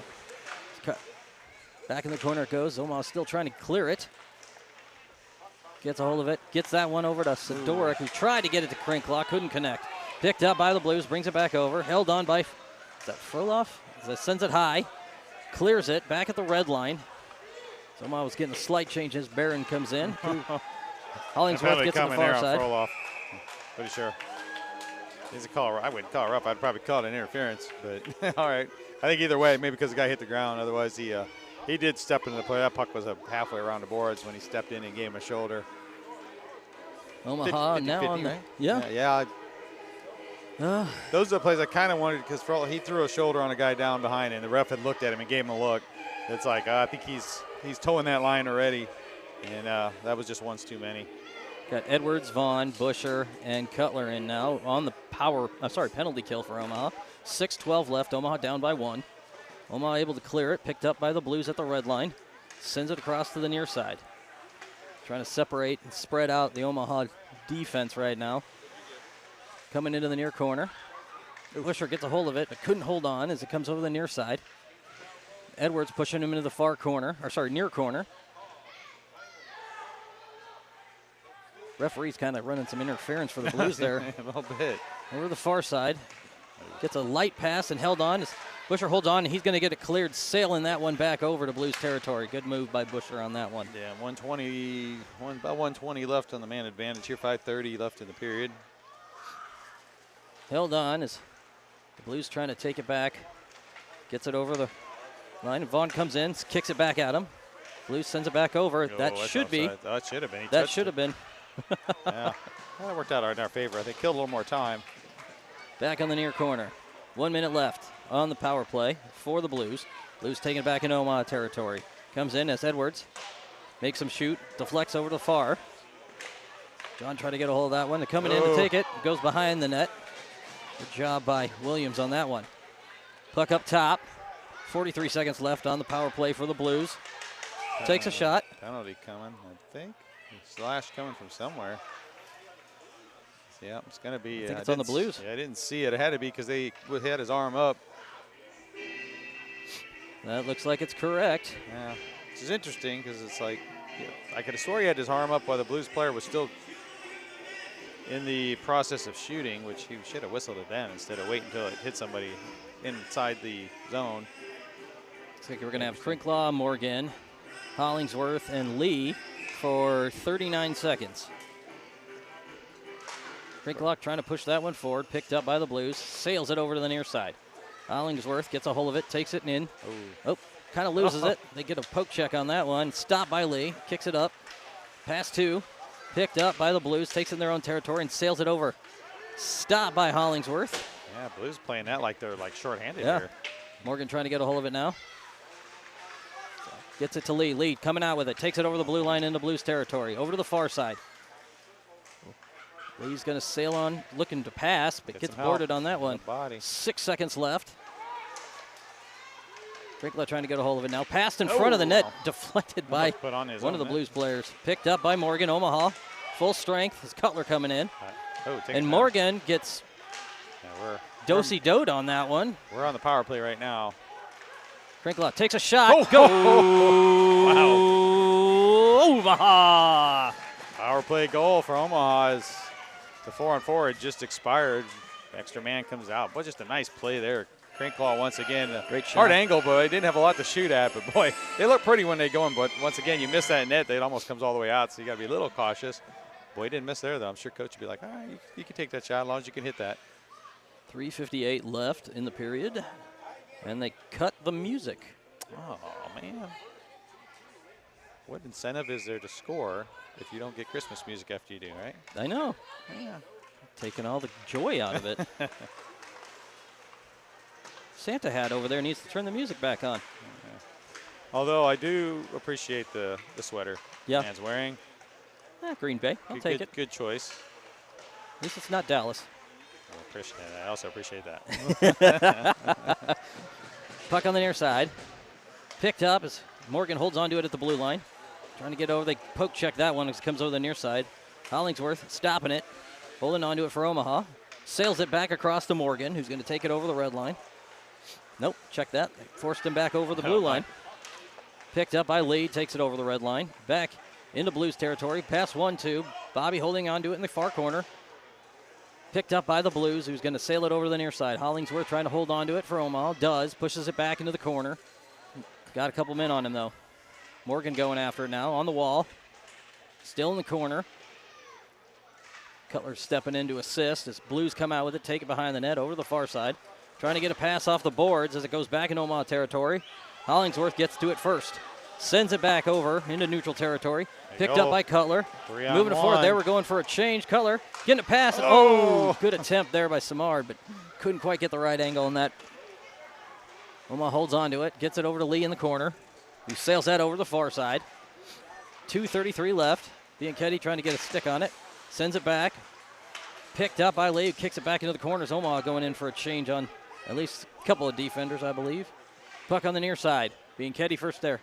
Back in the corner it goes. Omaha still trying to clear it. Gets a hold of it. Gets that one over to Sidoric, who tried to get it to Krinklock. Couldn't connect. Picked up by the Blues. Brings it back over. Held on by, is that Froloff? Sends it high. Clears it. Back at the red line. So Omaha was getting a slight change as Barron comes in. Hollingsworth gets to the far side. Froloff. Pretty sure. He's a call. I wouldn't call her up. I'd probably call it an interference. But all right. I think either way, maybe because the guy hit the ground. Otherwise, he did step into the play. That puck was halfway around the boards when he stepped in and gave him a shoulder. Omaha 50, now 50, on the right? yeah. Those are the plays I kind of wanted because he threw a shoulder on a guy down behind, and the ref had looked at him and gave him a look. It's like I think he's towing that line already, and that was just once too many. Got Edwards, Vaughn, Busher, and Cutler in now on the penalty kill for Omaha. 6:12 left. Omaha down by 1. Omaha able to clear it. Picked up by the Blues at the red line. Sends it across to the near side. Trying to separate and spread out the Omaha defense right now. Coming into the near corner. Busher gets a hold of it, but couldn't hold on as it comes over the near side. Edwards pushing him into the near corner. Referee's kind of running some interference for the Blues there. A little bit. Over the far side. Gets a light pass and held on. Busher holds on, and he's going to get it cleared, sailing that one back over to Blues territory. Good move by Busher on that one. Yeah, about 120 left on the man advantage here. 5:30 left in the period. Held on as the Blues trying to take it back. Gets it over the line. Vaughn comes in, kicks it back at him. Blues sends it back over. That should be. That should have been. That should have been. Yeah, that worked out in our favor. I think killed a little more time. Back on the near corner. 1 minute left on the power play for the Blues. Blues taking it back in Omaha territory. Comes in as Edwards makes him shoot. Deflects over to the far. John tried to get a hold of that one. They're coming in to take it. Goes behind the net. Good job by Williams on that one. Puck up top. 43 seconds left on the power play for the Blues. Takes a shot. Penalty coming, I think. Slash coming from somewhere. Yeah, it's going to be. I think it's on the Blues. Yeah, I didn't see it. It had to be because they had his arm up. That looks like it's correct. Yeah, which is interesting because it's like, I could have swore he had his arm up while the Blues player was still in the process of shooting, which he should have whistled it then instead of waiting until it hit somebody inside the zone. Looks like we're going to have Crinklaw, Morgan, Hollingsworth, and Lee for 39 seconds. Crinklaw trying to push that one forward, picked up by the Blues, sails it over to the near side. Hollingsworth gets a hold of it, takes it in. Oh, kind of loses it. They get a poke check on that one. Stopped by Lee, kicks it up. Pass 2, picked up by the Blues, takes it in their own territory and sails it over. Stopped by Hollingsworth. Yeah, Blues playing that like they're like shorthanded Yeah. here. Morgan trying to get a hold of it now. Gets it to Lee. Lee coming out with it. Takes it over the blue line into Blues territory. Over to the far side. Lee's going to sail on, looking to pass, but gets boarded on that one. Body. 6 seconds left. Crinklaw trying to get a hold of it now. Passed in front of the net. Deflected by one of the Blues players. Picked up by Morgan. Omaha. Full strength. His Cutler coming in. And Morgan gets do-si-doed on that one. We're on the power play right now. Crinklaw takes a shot. Go! Wow. Omaha! Power play goal for Omaha is the 4-on-4 had just expired. Extra man comes out. But just a nice play there. Crinklaw once again. Great shot. Hard angle, but he didn't have a lot to shoot at. But boy, they look pretty when they go in. But once again, you miss that net, it almost comes all the way out. So you got to be a little cautious. Boy, he didn't miss there, though. I'm sure coach would be like, all right, you can take that shot as long as you can hit that. 3:58 left in the period. And they cut the music. Oh, man. What incentive is there to score if you don't get Christmas music after you do, right? I know. Yeah. Taking all the joy out of it. Santa hat over there needs to turn the music back on. Yeah. Although I do appreciate the sweater man's wearing. Green Bay. I'll take it. Good choice. At least it's not Dallas. I also appreciate that. Puck on the near side. Picked up as Morgan holds onto it at the blue line. Trying to get over. They poke check that one as it comes over the near side. Hollingsworth stopping it. Holding onto it for Omaha. Sails it back across to Morgan, who's going to take it over the red line. Nope, check that. Forced him back over the blue line. Picked up by Lee, takes it over the red line. Back into Blues territory. Pass 1-2. Bobby holding onto it in the far corner. Picked up by the Blues, who's going to sail it over to the near side. Hollingsworth trying to hold on to it for Omaha. Does. Pushes it back into the corner. Got a couple men on him, though. Morgan going after it now on the wall. Still in the corner. Cutler stepping in to assist as Blues come out with it, take it behind the net over to the far side. Trying to get a pass off the boards as it goes back in Omaha territory. Hollingsworth gets to it first. Sends it back over into neutral territory. Picked up by Cutler. Moving it forward there. We're going for a change. Cutler getting a pass. Oh, good attempt there by Samard, but couldn't quite get the right angle on that. Omaha holds on to it. Gets it over to Lee in the corner, who sails that over the far side. 2:33 left. Bianchetti trying to get a stick on it. Sends it back. Picked up by Lee, who kicks it back into the corners. Omaha going in for a change on at least a couple of defenders, I believe. Puck on the near side. Bianchetti first there.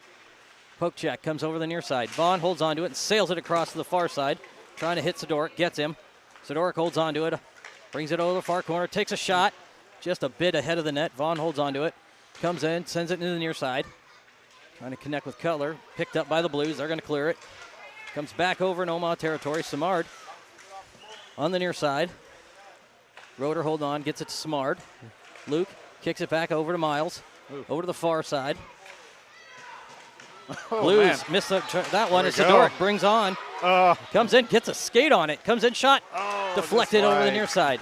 Poke check comes over the near side. Vaughn holds onto it and sails it across to the far side. Trying to hit Sidoric. Gets him. Sidoric holds onto it. Brings it over the far corner. Takes a shot. Just a bit ahead of the net. Vaughn holds onto it. Comes in. Sends it into the near side. Trying to connect with Cutler. Picked up by the Blues. They're going to clear it. Comes back over in Omaha territory. Samard on the near side. Roeder hold on. Gets it to Samard. Luke kicks it back over to Miles. Over to the far side. Oh, Blues missed that one as Sidoric brings on. Comes in, gets a skate on it. Comes in, shot. Deflected over the near side.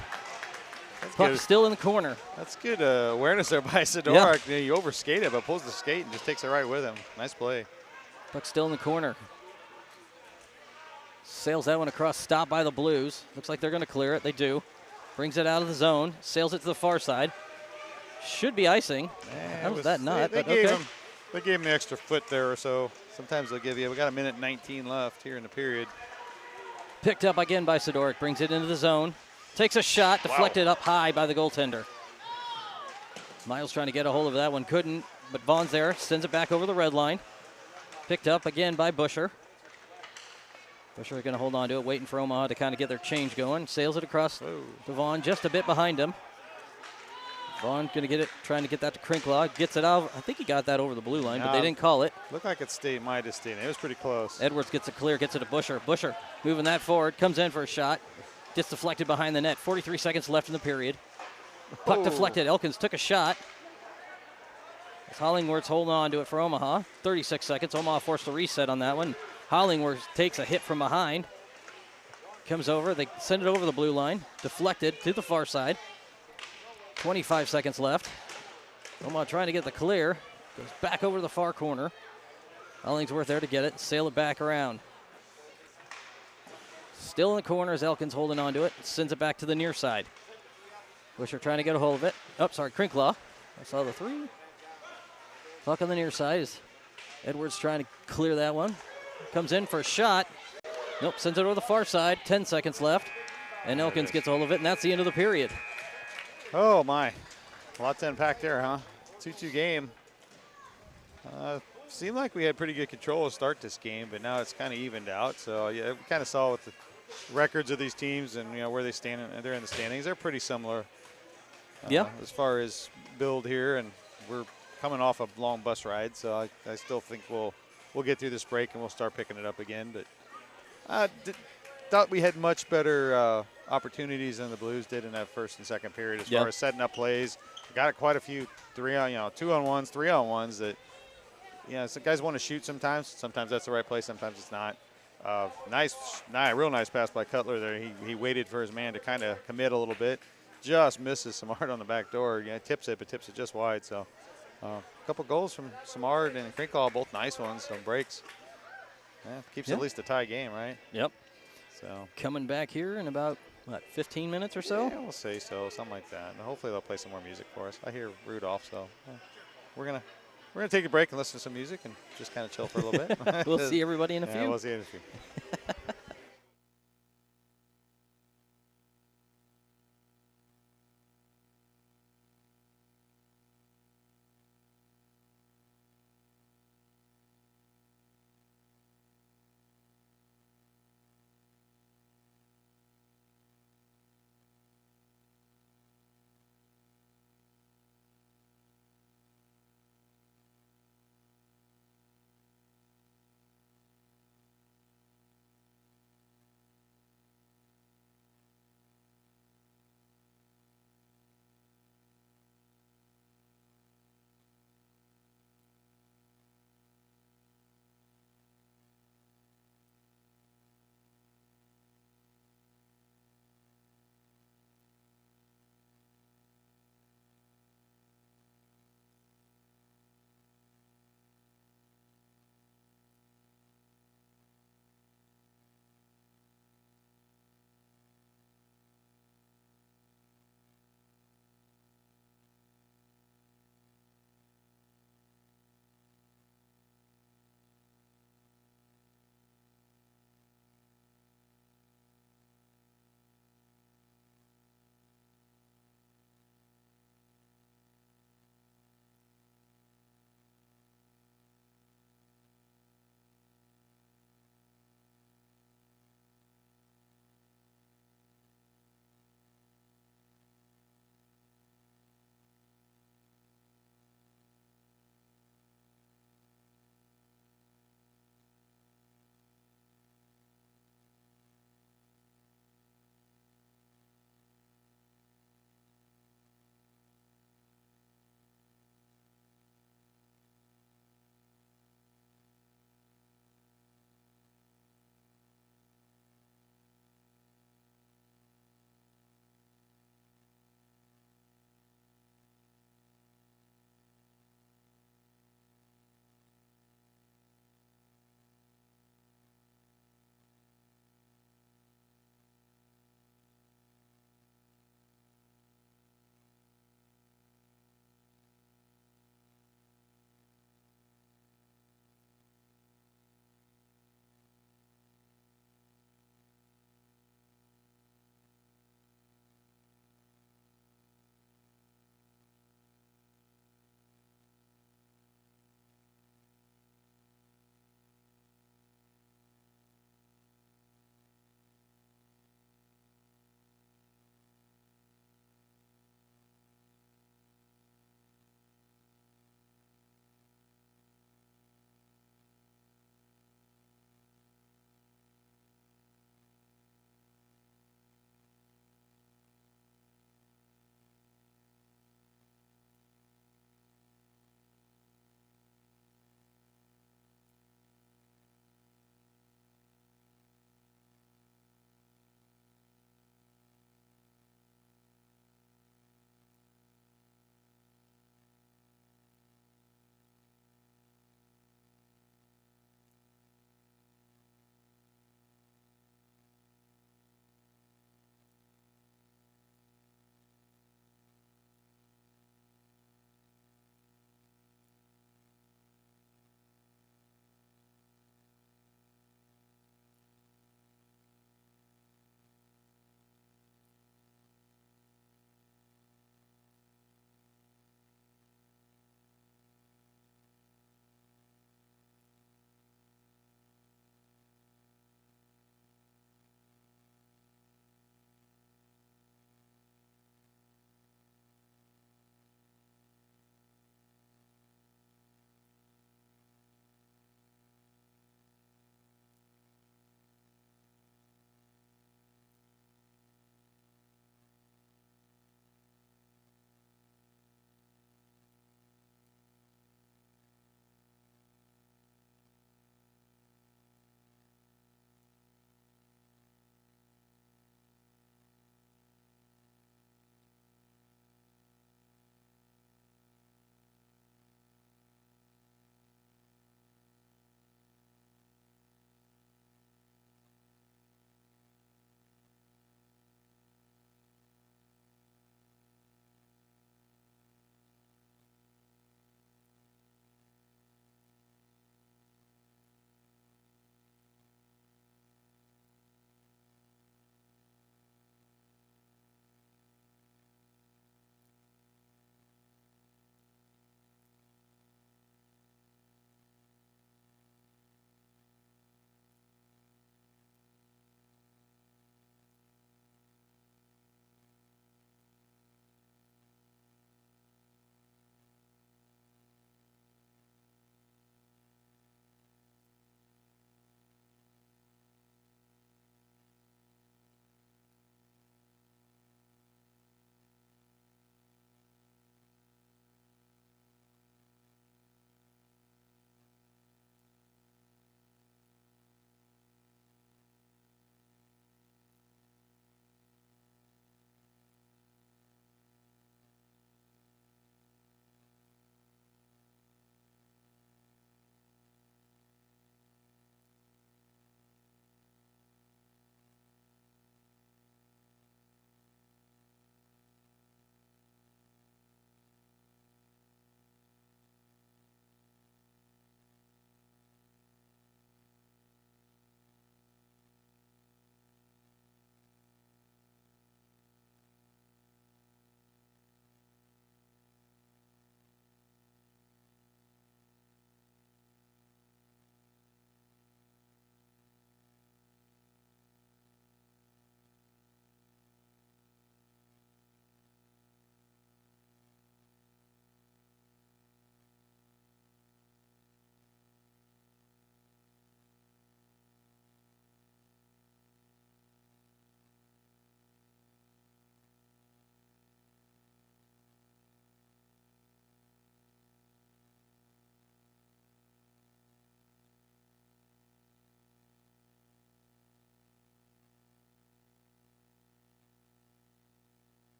Puck still in the corner. That's good awareness there by Sidoric. Yeah. He overskated, but pulls the skate and just takes it right with him. Nice play. Puck still in the corner. Sails that one across, stopped by the Blues. Looks like they're going to clear it. They do. Brings it out of the zone. Sails it to the far side. Should be icing. How was that not? They gave him the extra foot there or so. Sometimes they'll give you. We got a minute 19 left here in the period. Picked up again by Sidoric. Brings it into the zone. Takes a shot. Deflected up high by the goaltender. Miles trying to get a hold of that one. Couldn't. But Vaughn's there. Sends it back over the red line. Picked up again by Busher. Busher going to hold on to it, waiting for Omaha to kind of get their change going. Sails it across to Vaughn, just a bit behind him. Vaughn going to get it, trying to get that to Crinklaw. Gets it out. I think he got that over the blue line, but they didn't call it. Looked like it might have stayed. It was pretty close. Edwards gets it clear, gets it to Busher. Busher moving that forward, comes in for a shot. Gets deflected behind the net. 43 seconds left in the period. Puck deflected. Elkins took a shot. As Hollingworth's holding on to it for Omaha. 36 seconds. Omaha forced a reset on that one. Hollingworth takes a hit from behind. Comes over. They send it over the blue line. Deflected to the far side. 25 seconds left. Omaha trying to get the clear. Goes back over to the far corner. Hollingsworth there to get it. Sail it back around. Still in the corner as Elkins holding on to it. Sends it back to the near side. Busher trying to get a hold of it. Oh, sorry, Crinklaw. I saw the three. Puck on the near side is Edwards trying to clear that one. Comes in for a shot. Nope, sends it over the far side. 10 seconds left. And Elkins gets a hold of it, and that's the end of the period. Oh, my. A lot to unpack there, huh? 2-2 game. Seemed like we had pretty good control to start this game, but now it's kind of evened out. So, yeah, we kind of saw with the records of these teams and, where they stand. They're in the standings. They're pretty similar. As far as build here, and we're coming off a long bus ride, so I still think we'll get through this break and we'll start picking it up again. But I thought we had much better opportunities than the Blues did in that first and second period as far as setting up plays. Got quite a few 2-on-1s, 3-on-1s that, some guys want to shoot sometimes. Sometimes that's the right play, sometimes it's not. Real nice pass by Cutler there. He waited for his man to kind of commit a little bit. Just misses Samard on the back door. Tips it, but tips it just wide. So a couple goals from Samard and Crinklaw, both nice ones, some breaks. Keeps at least a tie game, right? Yep. So coming back here in about, 15 minutes or so? Yeah, we'll say so, something like that. And hopefully they'll play some more music for us. I hear Rudolph, so we're gonna take a break and listen to some music and just kind of chill for a little bit. We'll see everybody in a few. We'll see you in a few.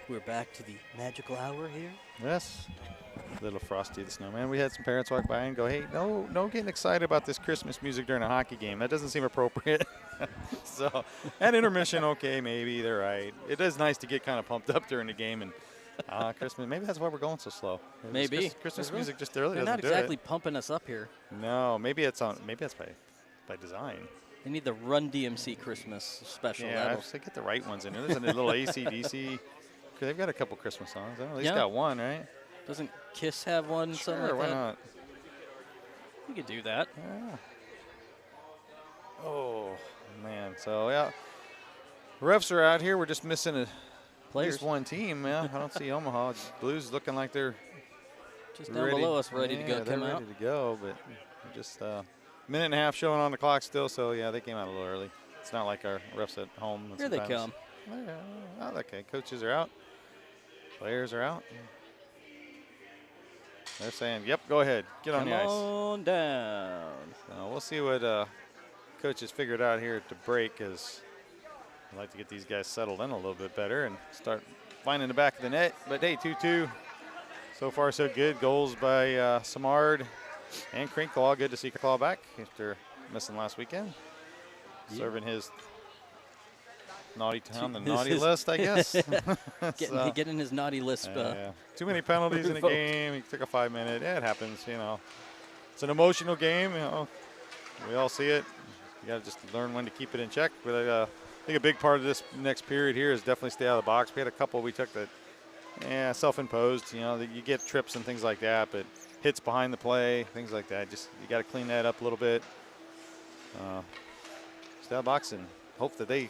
We're back to the magical hour here. Yes. Little Frosty the Snowman. We had some parents walk by and go, hey, no getting excited about this Christmas music during a hockey game. That doesn't seem appropriate. So, at intermission, okay, maybe they're right. It is nice to get kind of pumped up during the game. And Christmas, maybe that's why we're going so slow. Maybe. Christmas music just really They're doesn't not exactly do pumping us up here. it. No, maybe that's by design. They need the Run DMC Christmas special. Yeah, That'll- they get the right ones in there. There's a little AC/DC. They've got a couple Christmas songs. At least Yeah. got one, right? Doesn't Kiss have one? Something Sure, like why that? not? We could do that. Yeah. Oh, man. So, yeah. Refs are out here. We're just missing at Players least one team. Yeah, I don't see Omaha. Blues looking like they're just down below us, ready to go. they're Come ready out. to go, but just minute and a half showing on the clock still. So, yeah, they came out a little early. It's not like our refs at home. Here they sometimes- come. Oh, okay. Coaches are out. Players are out. They're saying, yep, go ahead. Get on Come the ice. on down. So we'll see what coaches figured out here at the break, as I'd like to get these guys settled in a little bit better and start finding the back of the net. But, hey, 2-2. So far, so good. Goals by Samard and Krinkle. Good to see Claw back after missing last weekend. Yeah. Serving his naughty town, the His- naughty list, I guess. Getting his naughty list. Yeah. Too many penalties in a revoked. game. He took a 5-minute. Yeah, it happens, you know. It's an emotional game, you know. We all see it. You got to just learn when to keep it in check. But I think a big part of this next period here is definitely stay out of the box. We had a couple we took that, self-imposed. You know, that you get trips and things like that, but hits behind the play, things like that. Just you got to clean that up a little bit. Stay out of the box and hope that they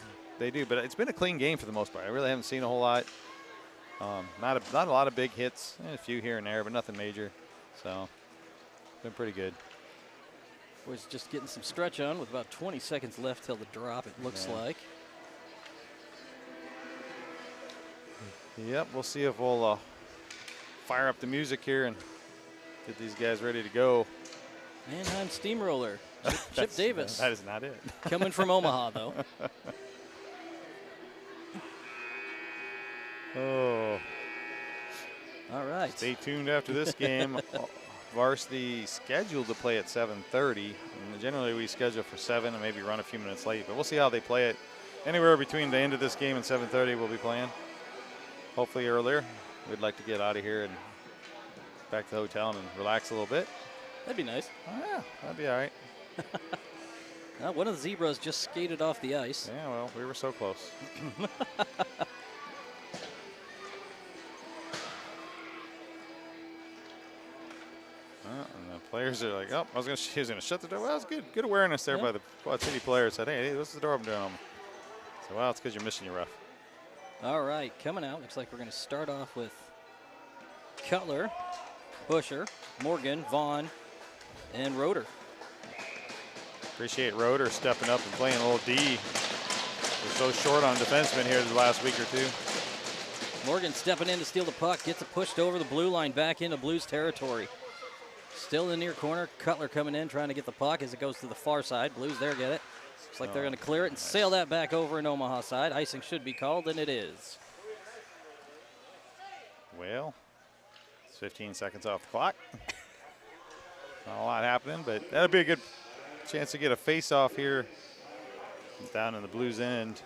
do. But it's been a clean game for the most part. I really haven't seen a whole lot. Not a lot of big hits, a few here and there, but nothing major. So, been pretty good. Was just getting some stretch on with about 20 seconds left till the drop, it looks Yeah. like. Yep, we'll see if we'll fire up the music here and get these guys ready to go. Mannheim Steamroller. Chip That's- Davis. That is not it. Coming from Omaha, though. Oh, All right. stay tuned after this game. Varsity scheduled to play at 7:30. And generally we schedule for 7 and maybe run a few minutes late, but we'll see how they play it. Anywhere between the end of this game and 7:30 we'll be playing. Hopefully earlier. We'd like to get out of here and back to the hotel and relax a little bit. That'd be nice. Oh, yeah, that'd be all right. One of the Zebras just skated off the ice. Yeah, well, we were so close. And the players are like, oh, he was going to shut the door. Well, it's good awareness there Yeah. by the Quad City players. Said, hey, this is the door I'm doing. So, well, it's because you're missing your rough. All right, coming out. Looks like we're going to start off with Cutler, Busher, Morgan, Vaughn, and Roeder. Appreciate Roeder stepping up and playing a little D. We're so short on defensemen here the last week or two. Morgan stepping in to steal the puck, gets it pushed over the blue line back into Blues territory. Still in the near corner. Cutler coming in, trying to get the puck as it goes to the far side. Blues there, get it. Looks like they're going to clear it and sail that back over in Omaha side. Icing should be called, and it is. Well, it's 15 seconds off the clock. Not a lot happening, but that'll be a good chance to get a face-off here down in the Blues end.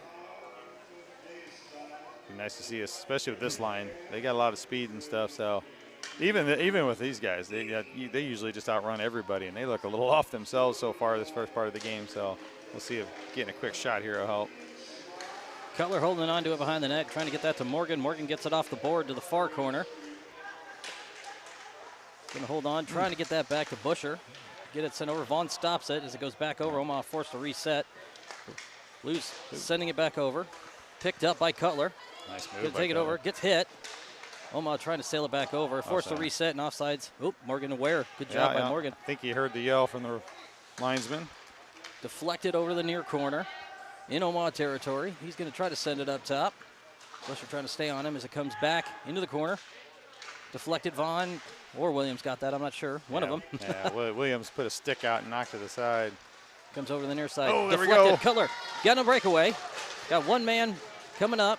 Be nice to see, especially with this line. They got a lot of speed and stuff, so even with these guys, they usually just outrun everybody, and they look a little off themselves so far this first part of the game. So we'll see if getting a quick shot here will help. Cutler holding on to it behind the net, trying to get that to Morgan. Morgan gets it off the board to the far corner. Going to hold on, trying to get that back to Busher. Get it sent over. Vaughn stops it as it goes back over. Omaha forced to reset. Blues sending it back over. Picked up by Cutler. Nice Going move. to take it over. Gets hit. Omaha trying to sail it back over. Forced to Offside. reset and offsides. Oop, Morgan aware. Good job by Morgan. I think you heard the yell from the linesman. Deflected over to the near corner in Omaha territory. He's going to try to send it up top. Busher trying to stay on him as it comes back into the corner. Deflected. Vaughn or Williams got that. I'm not sure. One of them. Yeah, Williams put a stick out and knocked it aside. Comes over to the near side. Oh, there we Deflected. go. Cutler got a breakaway. Got one man coming up.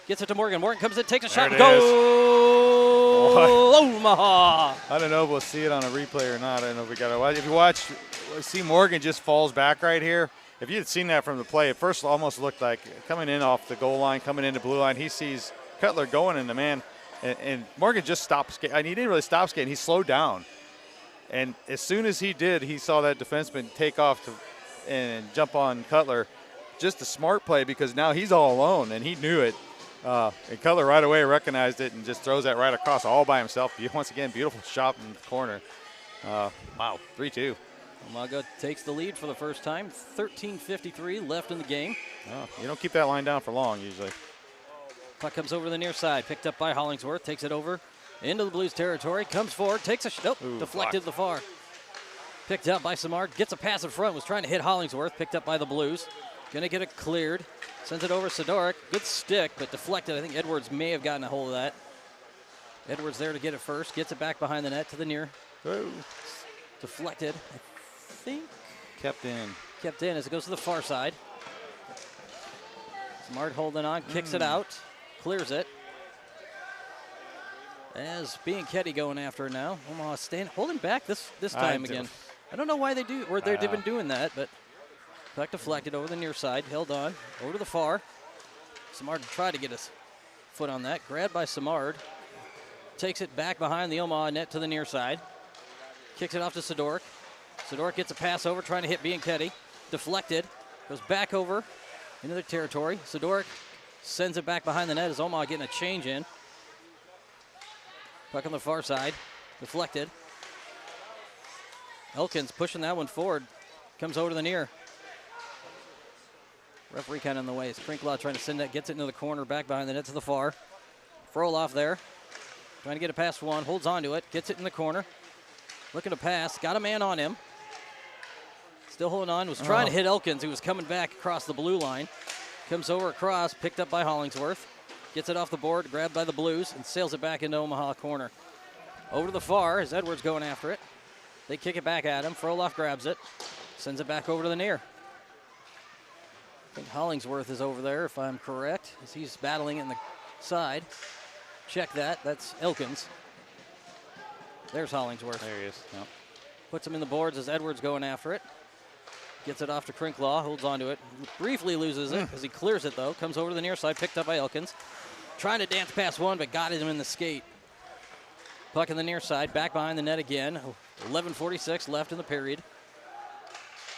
Gets it to Morgan. Morgan comes in, takes a shot, There and it is. goal! Omaha! I don't know if we'll see it on a replay or not. I don't know if we got to watch. If you watch, see Morgan just falls back right here. If you had seen that from the play, it first almost looked like coming in off the goal line, coming into blue line. He sees Cutler going in the man, and Morgan just stopped skating. He didn't really stop skating. He slowed down. And as soon as he did, he saw that defenseman take off and jump on Cutler. Just a smart play because now he's all alone, and he knew it. And Cutler right away recognized it and just throws that right across all by himself. Once again, beautiful shot in the corner. Wow, 3-2. Omaha takes the lead for the first time. 13:53 left in the game. Oh, you don't keep that line down for long usually. Puck comes over to the near side, picked up by Hollingsworth, takes it over into the Blues territory, comes forward, takes a nope, deflected to the far. Picked up by Simard, gets a pass in front, was trying to hit Hollingsworth, picked up by the Blues. Gonna get it cleared, sends it over Sidoric. Good stick, but deflected. I think Edwards may have gotten a hold of that. Edwards there to get it first, gets it back behind the net to the near. Deflected, I think. Kept in as it goes to the far side. Smart holding on, kicks it out, clears it. As Bianchetti going after it now. Omaha holding back this time again. I don't know why they do, or they've been doing that, but puck deflected over the near side, held on, over to the far. Simard tried to get his foot on that, grabbed by Simard. Takes it back behind the Omaha net to the near side. Kicks it off to Sidoric. Sidoric gets a pass over, trying to hit Bianchetti. Deflected, goes back over into their territory. Sidoric sends it back behind the net as Omaha getting a change in. Puck on the far side, deflected. Elkins pushing that one forward, comes over to the near. Referee kind of in the way. Sprinkler trying to send that, gets it into the corner, back behind the net to the far. Froloff there, trying to get it past one, holds on to it, gets it in the corner. Looking to pass, got a man on him. Still holding on, was trying to hit Elkins, who was coming back across the blue line. Comes over across, picked up by Hollingsworth. Gets it off the board, grabbed by the Blues, and sails it back into Omaha corner. Over to the far as Edwards going after it. They kick it back at him. Froloff grabs it, sends it back over to the near. I think Hollingsworth is over there, if I'm correct, as he's battling in the side. Check that. That's Elkins. There's Hollingsworth. There he is. Yep. Puts him in the boards as Edwards going after it. Gets it off to Crinklaw, holds onto it. Briefly loses it as he clears it, though. Comes over to the near side, picked up by Elkins. Trying to dance past one, but got him in the skate. Puck in the near side, back behind the net again. 11:46 left in the period.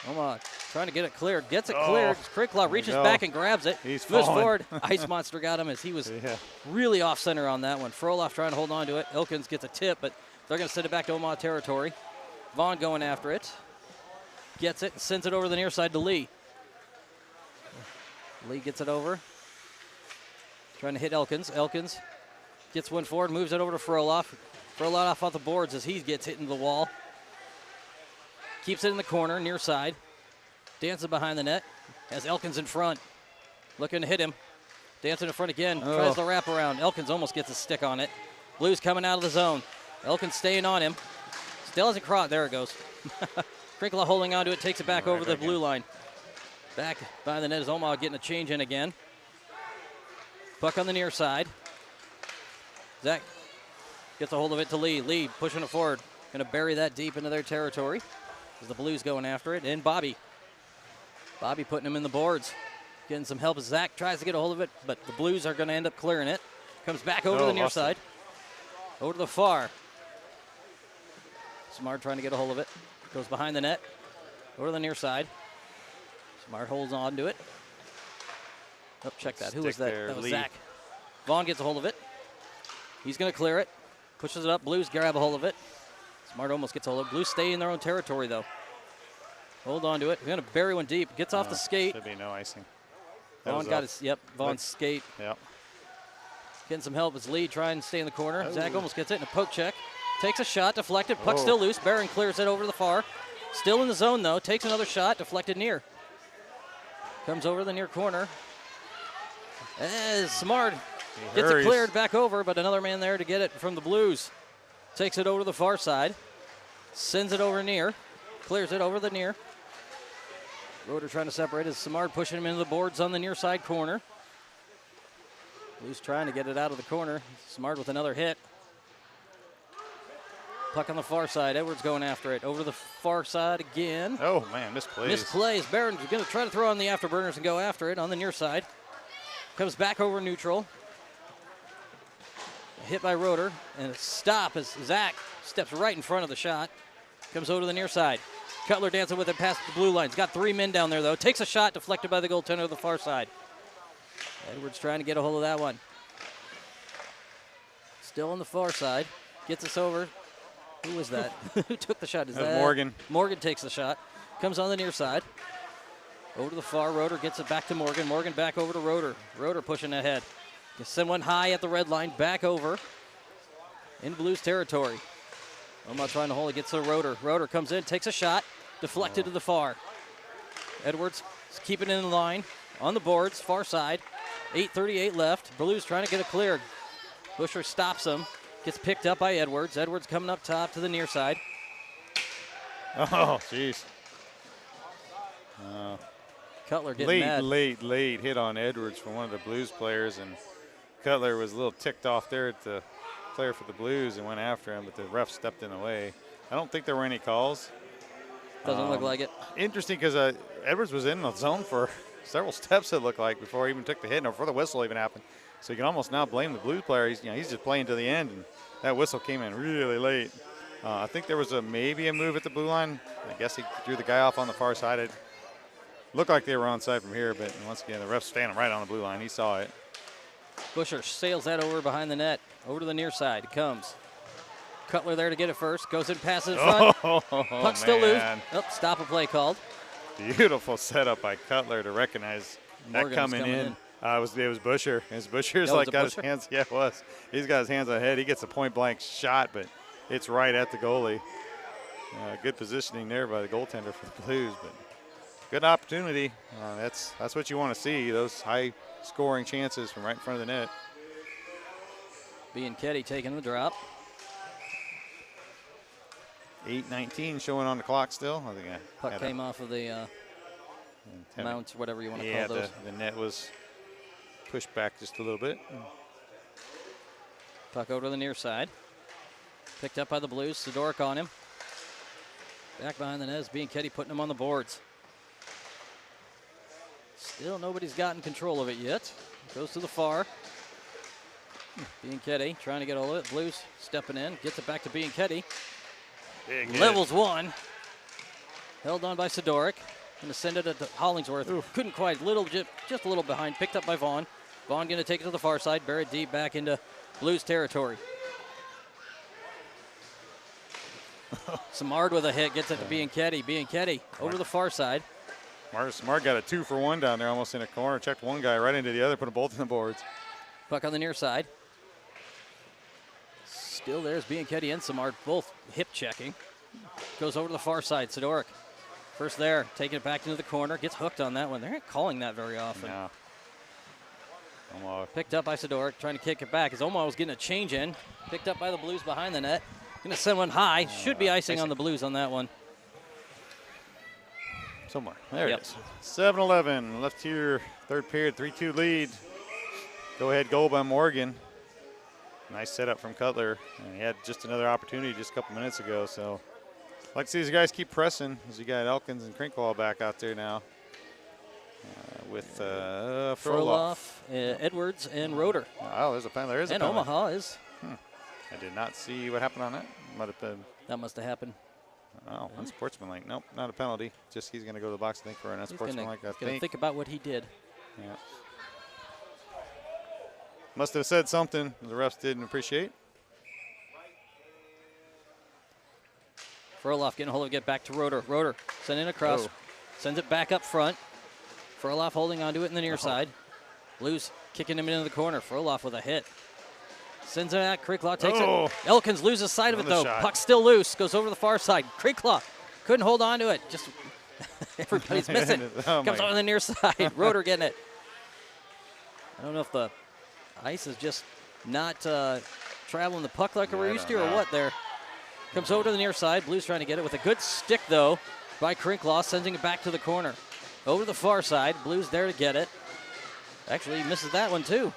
Omaha trying to get it cleared. Gets it cleared. Crinklaw reaches back and grabs it. He's moves falling. forward. Ice Monster got him as he was really off center on that one. Froloff trying to hold on to it. Elkins gets a tip, but they're going to send it back to Omaha territory. Vaughn going after it. Gets it and sends it over the near side to Lee. Lee gets it over. Trying to hit Elkins. Elkins gets one forward, moves it over to Froloff. Froloff off the boards as he gets hit into the wall. Keeps it in the corner, near side. Dances behind the net. Has Elkins in front. Looking to hit him. Dancing in front again. Tries to wrap around. Elkins almost gets a stick on it. Blues coming out of the zone. Elkins staying on him. Still hasn't crossed. There it goes. Crinklaw holding on to it, takes it back over the blue line. Back by the net is Omaha getting a change in again. Puck on the near side. Zach gets a hold of it to Lee. Lee pushing it forward. Going to bury that deep into their territory as the Blues going after it. And Bobby. Bobby putting him in the boards. Getting some help as Zach tries to get a hold of it, but the Blues are going to end up clearing it. Comes back over to the near side. Over to the far. Smart trying to get a hold of it. Goes behind the net. Over to the near side. Smart holds on to it. Oh, check that. Who was that? That was Zach. Vaughn gets a hold of it. He's going to clear it. Pushes it up. Blues grab a hold of it. Smart almost gets a hold of it. Blues stay in their own territory, though. Hold on to it. We're going to bury one deep. Gets off the skate. Should be no icing. Vaughn got his, Vaughn's skate. Yep. Getting some help as Lee trying to stay in the corner. Zach almost gets it in a poke check. Takes a shot, deflected. Puck still loose. Barron clears it over to the far. Still in the zone, though. Takes another shot, deflected near. Comes over to the near corner. As Smart gets it cleared back over, but another man there to get it from the Blues. Takes it over to the far side. Sends it over near. Clears it over the near. Roeder trying to separate as Samard pushing him into the boards on the near side corner. Blues trying to get it out of the corner. Smart with another hit. Puck on the far side. Edwards going after it. Over to the far side again. Oh, man, misplays. Misplays. Barron's going to try to throw on the afterburners and go after it on the near side. Comes back over neutral. Hit by Roeder. And a stop as Zach steps right in front of the shot. Comes over to the near side. Cutler dancing with it past the blue line. He's got 3 men down there, though. Takes a shot deflected by the goaltender of the far side. Edwards trying to get a hold of that one. Still on the far side. Gets us over. Who was that? Who took the shot? Is that Morgan. Morgan takes the shot. Comes on the near side. Over to the far. Roeder gets it back to Morgan. Morgan back over to Roeder. Roeder pushing ahead. Gets someone high at the red line. Back over. In Blues territory. Omaha trying to hold it. Gets to Roeder. Roeder comes in. Takes a shot. Deflected to the far. Edwards is keeping it in line. On the boards. Far side. 8:38 left. Blues trying to get it clear. Busher stops him. Gets picked up by Edwards. Edwards coming up top to the near side. Oh, jeez. Cutler getting mad. Late hit on Edwards from one of the Blues players, and Cutler was a little ticked off there at the player for the Blues and went after him, but the ref stepped in the way. I don't think there were any calls. Doesn't look like it. Interesting because Edwards was in the zone for several steps, it looked like, before he even took the hit, and before the whistle even happened. So you can almost now blame the Blues player. He's just playing to the end, and that whistle came in really late. I think there was maybe a move at the blue line. I guess he drew the guy off on the far side. It looked like they were onside from here, but once again, the ref's standing right on the blue line. He saw it. Busher sails that over behind the net. Over to the near side. It comes. Cutler there to get it first. Goes in, passes in front. Puck still loose. Oh, stop a play called. Beautiful setup by Cutler to recognize Morgan that coming in. It was Busher. Busher's That was like a got Busher? his hands. Yeah, it was. He's got his hands ahead. He gets a point blank shot, but it's right at the goalie. Good positioning there by the goaltender for the Blues, but good opportunity. That's what you want to see. Those high scoring chances from right in front of the net. Bianchetti taking the drop. 8:19 showing on the clock still. I think Puck came off of the mount, whatever you want to call those. The net was pushed back just a little bit. Puck over to the near side. Picked up by the Blues. Sidoric on him. Back behind the net is Bianchetti putting him on the boards. Still nobody's gotten control of it yet. Goes to the far. Bianchetti trying to get all of it. Blues stepping in. Gets it back to Bianchetti. Big hit. Levels one. Held on by Sidoric. Going to send it to Hollingsworth. Oof. Couldn't quite. Just a little behind. Picked up by Vaughn. Vaughn going to take it to the far side. Buried deep back into Blues territory. Samard with a hit. Gets it to Bianchetti. Bianchetti over the far side. Smart got a 2-for-1 down there almost in a corner. Checked one guy right into the other. Put them both in the boards. Puck on the near side. Still there's Bianchetti and Samard both hip checking. Goes over to the far side. Sidoric first there, taking it back into the corner. Gets hooked on that one. They're not calling that very often. No. Omaha. Picked up by Sidoric, trying to kick it back as Omaha was getting a change in. Picked up by the Blues behind the net. Going to send one high. Should be icing on the Blues on that one. Somewhere. There Yep. it is. 7-11 left here, third period, 3-2 lead. Go ahead goal by Morgan. Nice setup from Cutler. And he had just another opportunity just a couple minutes ago. So I'd like to see these guys keep pressing as you got Elkins and Crinkwall back out there now. With Frolov. Edwards, and Roeder. Oh, there's a penalty. There is a And penalty. Omaha is. I did not see what happened on that. Might have been. That must have happened. Oh, unsportsmanlike. Nope, not a penalty. Just he's going to go to the box, I think, for an He's unsportsmanlike. I gonna think. think about what he did. Yeah. Must have said something the refs didn't appreciate. Frolov getting a hold of it, get back to Roeder. Roeder sending it across. Oh. Sends it back up front. Frolov holding onto it in the near side. Blues kicking him into the corner. Frolov with a hit. Sends it out. Crinklaw takes Oh. it. Elkins loses sight of it, Another though. shot. Puck still loose. Goes over the far side. Crinklaw couldn't hold on to it. Just everybody's missing. Oh, Comes my- over the near side. Roeder getting it. I don't know if the ice is just not traveling the puck like we're I used don't to or know. what there. Comes over to the near side. Blues trying to get it with a good stick, though, by Crinklaw, sending it back to the corner. Over the far side. Blues there to get it. Actually, he misses that one, too.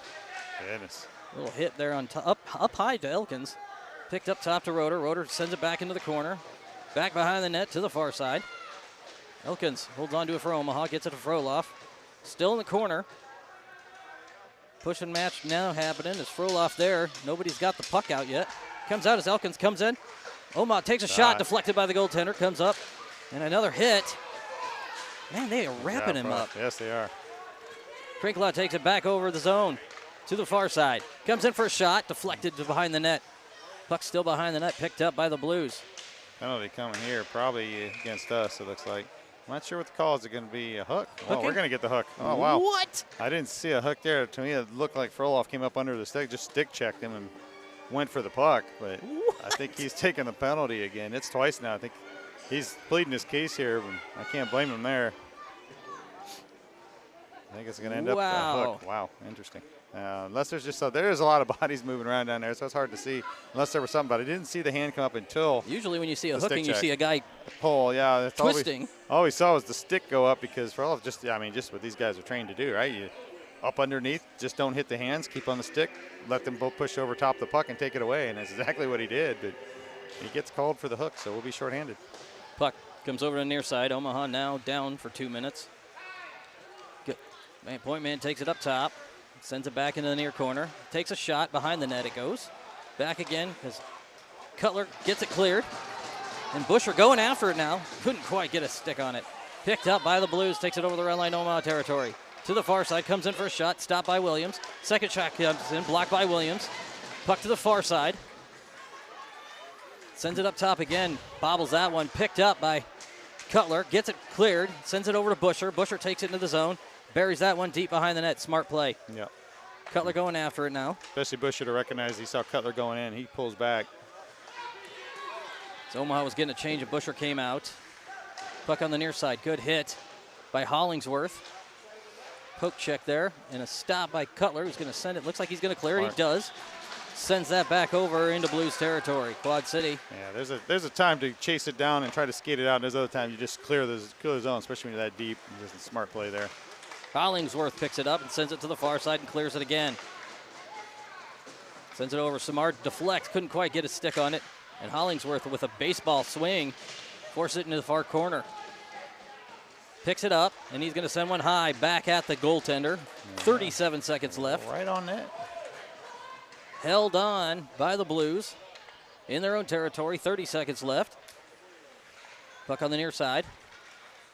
Goodness. Little hit there on top, up high to Elkins. Picked up top to Roeder. Roeder sends it back into the corner. Back behind the net to the far side. Elkins holds on to it for Omaha. Gets it to Froloff. Still in the corner. Push and match now happening. Is Froloff there? Nobody's got the puck out yet. Comes out as Elkins comes in. Omaha takes a shot, deflected by the goaltender. Comes up. And another hit. Man, they are wrapping him up. Yes, they are. Krinkla takes it back over the zone to the far side. Comes in for a shot, deflected to behind the net. Puck still behind the net, picked up by the Blues. Penalty coming here, probably against us, it looks like. I'm not sure what the call is. It going to be a hook? Oh, we're going to get the hook. Oh, wow. What? I didn't see a hook there. To me, it looked like Froloff came up under the stick, just stick checked him and went for the puck. But I think he's taking the penalty again. It's twice now. I think he's pleading his case here, but I can't blame him there. I think it's going to end up a hook. Wow, interesting. Unless there's just there's a lot of bodies moving around down there, so it's hard to see. Unless there was something, but I didn't see the hand come up until. Usually, when you see a hook and you see a guy pull, yeah, that's twisting. All we saw was the stick go up because Froloff just what these guys are trained to do, right? You up underneath, just don't hit the hands, keep on the stick, let them both push over top the puck and take it away, and that's exactly what he did. But he gets called for the hook, so we'll be shorthanded. Puck comes over to the near side. Omaha now down for 2 minutes. Good. Point man takes it up top. Sends it back into the near corner. Takes a shot. Behind the net it goes. Back again because Cutler gets it cleared. And Busher going after it now. Couldn't quite get a stick on it. Picked up by the Blues. Takes it over the red line, Omaha territory. To the far side. Comes in for a shot. Stopped by Williams. Second shot comes in. Blocked by Williams. Puck to the far side. Sends it up top again. Bobbles that one. Picked up by Cutler. Gets it cleared. Sends it over to Busher. Busher takes it into the zone. Buries that one deep behind the net. Smart play. Yep. Cutler going after it now. Especially Busher to recognize he saw Cutler going in. He pulls back. So Omaha was getting a change and Busher came out. Puck on the near side. Good hit by Hollingsworth. Poke check there. And a stop by Cutler who's going to send it. Looks like he's going to clear it. He does. Sends that back over into Blues territory. Quad City. Yeah, there's a time to chase it down and try to skate it out. And there's other times you just clear the zone, especially when you're that deep. There's a smart play there. Hollingsworth picks it up and sends it to the far side and clears it again. Sends it over. Samard deflects. Couldn't quite get a stick on it. And Hollingsworth with a baseball swing forces it into the far corner. Picks it up, and he's going to send one high back at the goaltender. 37 seconds left. Right on net. Held on by the Blues in their own territory. 30 seconds left. Puck on the near side.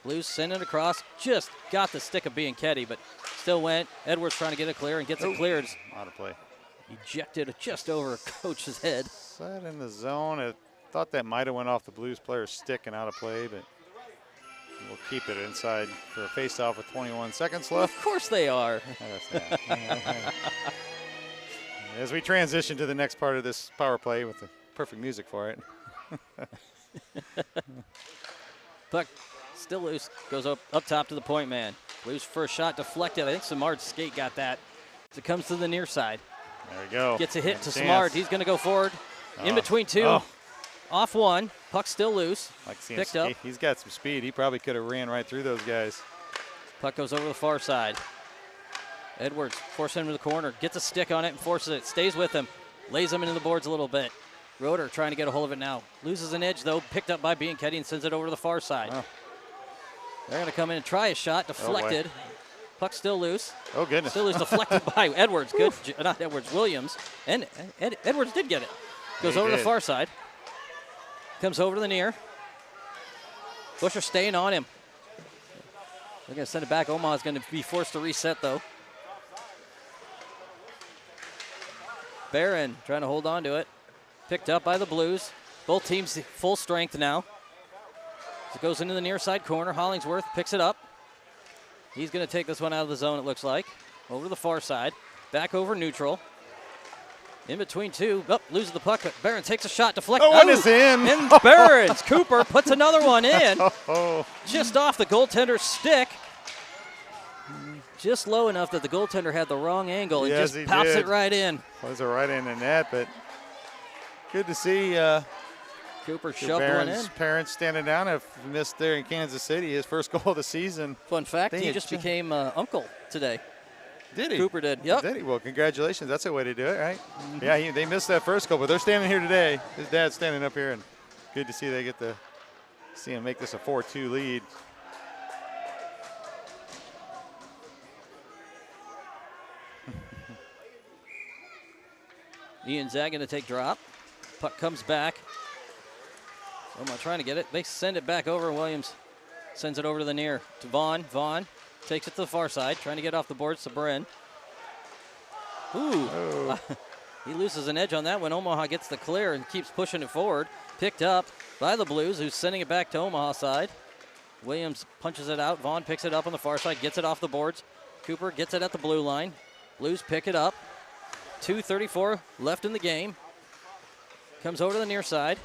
Blues send it across. Just got the stick of Bianchetti, but still went. Edwards trying to get it clear and gets it cleared. Out of play. Ejected just over coach's head. Set in the zone. I thought that might have went off the Blues player's stick and out of play, but we'll keep it inside for a face-off with 21 seconds left. Of course they are. As we transition to the next part of this power play with the perfect music for it. Puck still loose. Goes up top to the point man. Blues first shot deflected. I think Samard's skate got that. As it comes to the near side. There we go. Gets a hit to Samard. He's going to go forward. In between two. Off one. Puck still loose. Picked up. He's got some speed. He probably could have ran right through those guys. Puck goes over the far side. Edwards forces him to the corner. Gets a stick on it and forces it. Stays with him. Lays him into the boards a little bit. Roeder trying to get a hold of it now. Loses an edge, though. Picked up by Bianchetti and sends it over to the far side. Oh. They're going to come in and try a shot. Deflected. Puck still loose. Oh, goodness. Still loose. Deflected by Edwards. Good. Not Edwards. Williams. And Edwards did get it. Goes over to the far side. Comes over to the near. Busher staying on him. They're going to send it back. Omaha's going to be forced to reset, though. Barron trying to hold on to it. Picked up by the Blues. Both teams full strength now. As it goes into the near side corner. Hollingsworth picks it up. He's going to take this one out of the zone, it looks like. Over to the far side. Back over neutral. In between two. Oh, loses the puck, but Barron takes a shot. Deflected. Oh, and it's in. And Barron's. Cooper puts another one in. Just off the goaltender's stick. Just low enough that the goaltender had the wrong angle and just pops it right in. Was it right in the net, but good to see Cooper shoved one in. Parents standing down have missed there in Kansas City, his first goal of the season. Fun fact, he just became uncle today. Did he? Cooper did. Yep. Did he? Well, congratulations. That's a way to do it, right? Yeah, they missed that first goal, but they're standing here today. His dad's standing up here, and good to see they get to see him make this a 4-2 lead. Ian Zaggin to take drop. Puck comes back. Omaha trying to get it. They send it back over. Williams sends it over to the near to Vaughn. Vaughn takes it to the far side, trying to get off the boards to Bren. Ooh. Oh. He loses an edge on that one. Omaha gets the clear and keeps pushing it forward. Picked up by the Blues, who's sending it back to Omaha side. Williams punches it out. Vaughn picks it up on the far side, gets it off the boards. Cooper gets it at the blue line. Blues pick it up. 2:34 left in the game. Comes over to the near side.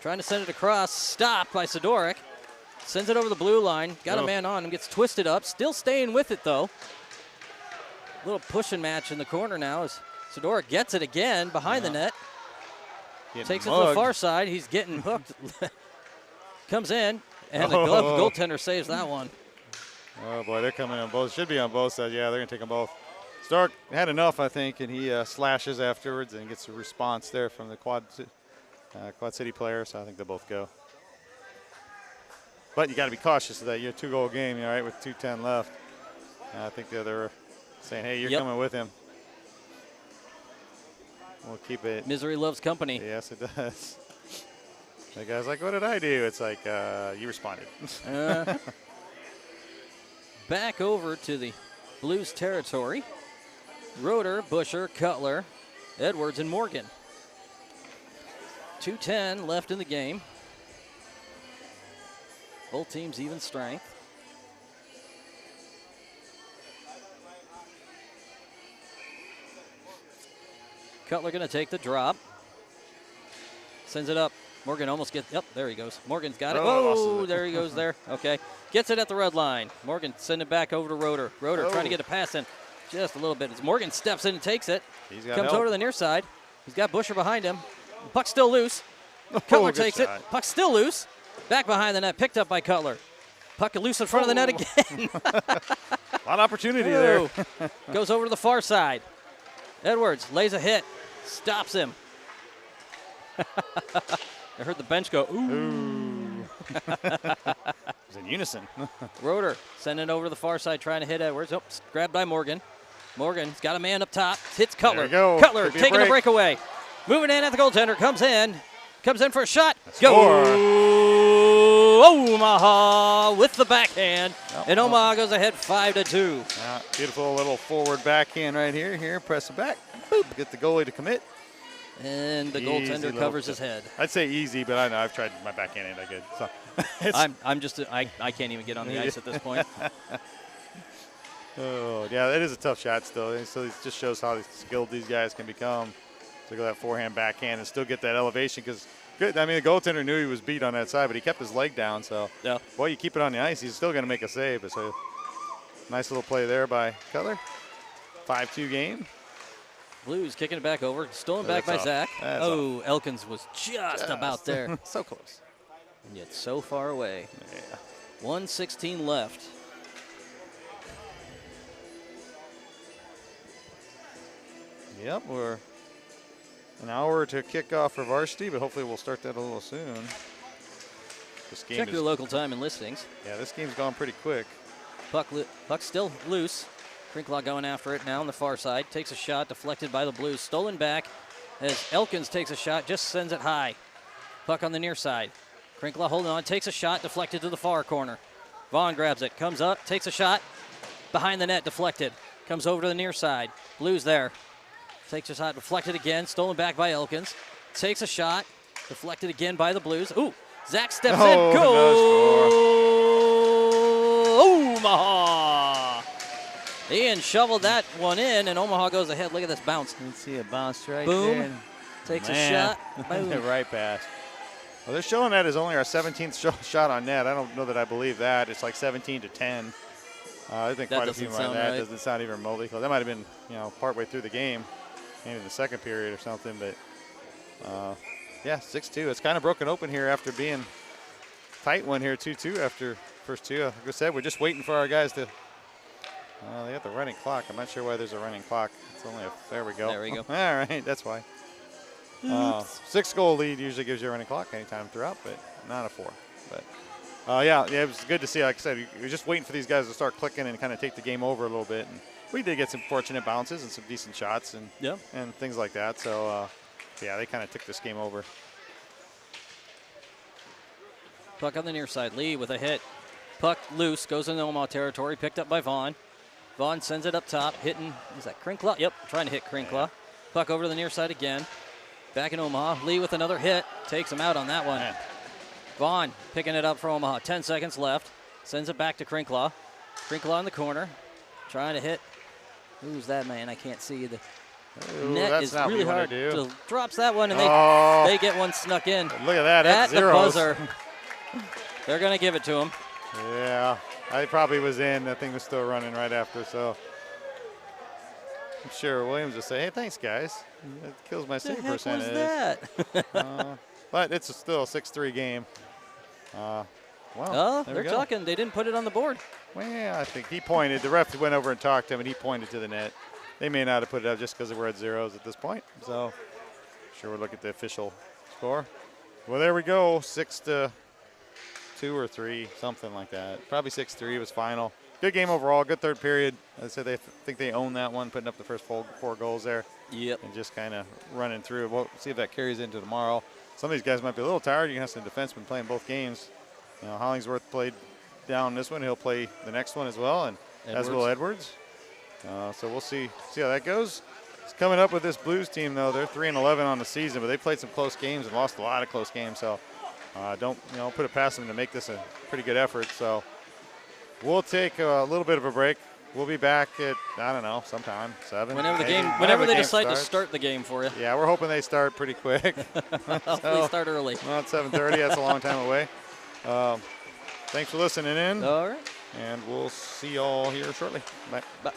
Trying to send it across. Stopped by Sidoric. Sends it over the blue line. Got a man on him. Gets twisted up. Still staying with it, though. Little pushing match in the corner now as Sidoric gets it again behind the net. Takes it to the far side. He's getting hooked. Comes in, and the goaltender saves that one. Oh, boy, they're coming on both. Should be on both sides. Yeah, they're going to take them both. Stark had enough, I think, and he slashes afterwards and gets a response there from the Quad City player, so I think they'll both go. But you got to be cautious of that. You're a 2-goal game, all right, with 2:10 left. And I think the other saying, hey, you're coming with him. We'll keep it. Misery loves company. Yes, it does. The guy's like, what did I do? It's like, you responded. Back over to the Blues territory. Roeder, Busher, Cutler, Edwards, and Morgan. 2:10 left in the game. Both teams even strength. Cutler going to take the drop. Sends it up. Morgan almost gets, yep, there he goes. Morgan's got it. Oh, there he goes there. Okay. Gets it at the red line. Morgan send it back over to Roeder. Roeder trying to get a pass in just a little bit. As Morgan steps in and takes it. Comes over to the near side. He's got Busher behind him. Puck's still loose. Cutler takes it. Puck's still loose. Back behind the net. Picked up by Cutler. Puck loose in front of the net again. A lot of opportunity there. Goes over to the far side. Edwards lays a hit. Stops him. I heard the bench go, ooh. It was in unison. Roeder sending it over to the far side, trying to hit Edwards. Oh, grabbed by Morgan. Morgan's got a man up top. Hits Cutler. Cutler taking a breakaway. Moving in at the goaltender. Comes in for a shot. Go Omaha with the backhand. And Omaha goes ahead 5-2. Yeah, beautiful little forward backhand right here. Here, press it back. Boop. Get the goalie to commit. And the goaltender covers his head. I'd say easy, but I know I've tried my backhand ain't that good. So I can't even get on the ice at this point. Oh, yeah, it is a tough shot still. So it just shows how skilled these guys can become. To go that forehand, backhand, and still get that elevation. Because, the goaltender knew he was beat on that side, but he kept his leg down. So, boy, you keep it on the ice, he's still going to make a save. But so, nice little play there by Cutler. 5-2 game. Blues kicking it back over. Stolen back by Zach. Oh, Elkins was just about there. So close. And yet so far away. Yeah. 1:16 left. Yep, we're an hour to kick off for varsity, but hopefully we'll start that a little soon. This game Check your local time and listings. Yeah, this game's gone pretty quick. Puck's still loose. Krinkla going after it now on the far side. Takes a shot, deflected by the Blues. Stolen back as Elkins takes a shot, just sends it high. Puck on the near side. Krinkla holding on, takes a shot, deflected to the far corner. Vaughn grabs it, comes up, takes a shot. Behind the net, deflected. Comes over to the near side. Blues there. Takes a shot, deflected again, stolen back by Elkins. Takes a shot, deflected again by the Blues. Ooh, Zach steps in. Go! Omaha! Ian shoveled that one in, and Omaha goes ahead. Look at this bounce. Let's see it bounce right Boom. there. Takes a shot. Boom. Right pass. Well, they're showing that as only our 17th shot on net. I don't know that I believe that. It's like 17-10. I think quite a few more on that. Right. Doesn't sound even remotely close. That might have been, partway through the game, maybe in the second period or something. But yeah, 6-2. It's kind of broken open here after being tight one here, 2-2 after first two. Like I said, we're just waiting for our guys to They got the running clock. I'm not sure why there's a running clock. It's only there we go. There we go. All right, that's why. 6-goal lead usually gives you a running clock anytime throughout, but not a 4. But yeah, it was good to see. Like I said, you're just waiting for these guys to start clicking and kind of take the game over a little bit. And we did get some fortunate bounces and some decent shots and things like that. So yeah, they kind of took this game over. Puck on the near side. Lee with a hit. Puck loose, goes into Omaha territory, picked up by Vaughn. Vaughn sends it up top, hitting, is that Krinkla? Yep, trying to hit Krinkla. Yeah. Puck over to the near side again. Back in Omaha. Lee with another hit, takes him out on that one. Man. Vaughn picking it up for Omaha. 10 seconds left. Sends it back to Krinkla. Krinkla in the corner, trying to hit. Who's that man? I can't see. The net is really hard. Drops that one, and they get one snuck in. Look at that. At the zeros. buzzer. They're going to give it to him. Yeah, I probably was in. That thing was still running right after, so I'm sure Williams will say, hey, thanks, guys. It kills my save percentage. What was that? But it's still a 6-3 game. Well, they're talking. They didn't put it on the board. Well, yeah, I think he pointed. The ref went over and talked to him, and he pointed to the net. They may not have put it up just because we're at zeros at this point. So sure we'll look at the official score. Well, there we go. 6-2 or 3, something like that. Probably 6-3 was final. Good game overall. Good third period. I said they think they own that one, putting up the first 4 goals there. Yep. And just kind of running through. We'll see if that carries into tomorrow. Some of these guys might be a little tired. You can have some defensemen playing both games. You know, Hollingsworth played down this one. He'll play the next one as well, and as will Edwards. So we'll see how that goes. It's coming up with this Blues team, though. They're 3-11 on the season, but they played some close games and lost a lot of close games. So don't put it past them to make this a pretty good effort. So we'll take a little bit of a break. We'll be back at, I don't know, sometime, 7. Whenever they decide to start the game for you. Yeah, we're hoping they start pretty quick. Hopefully start early. Well, it's 7:30. That's a long time away. Thanks for listening in. All right. And we'll see y'all here shortly. Bye. Bye.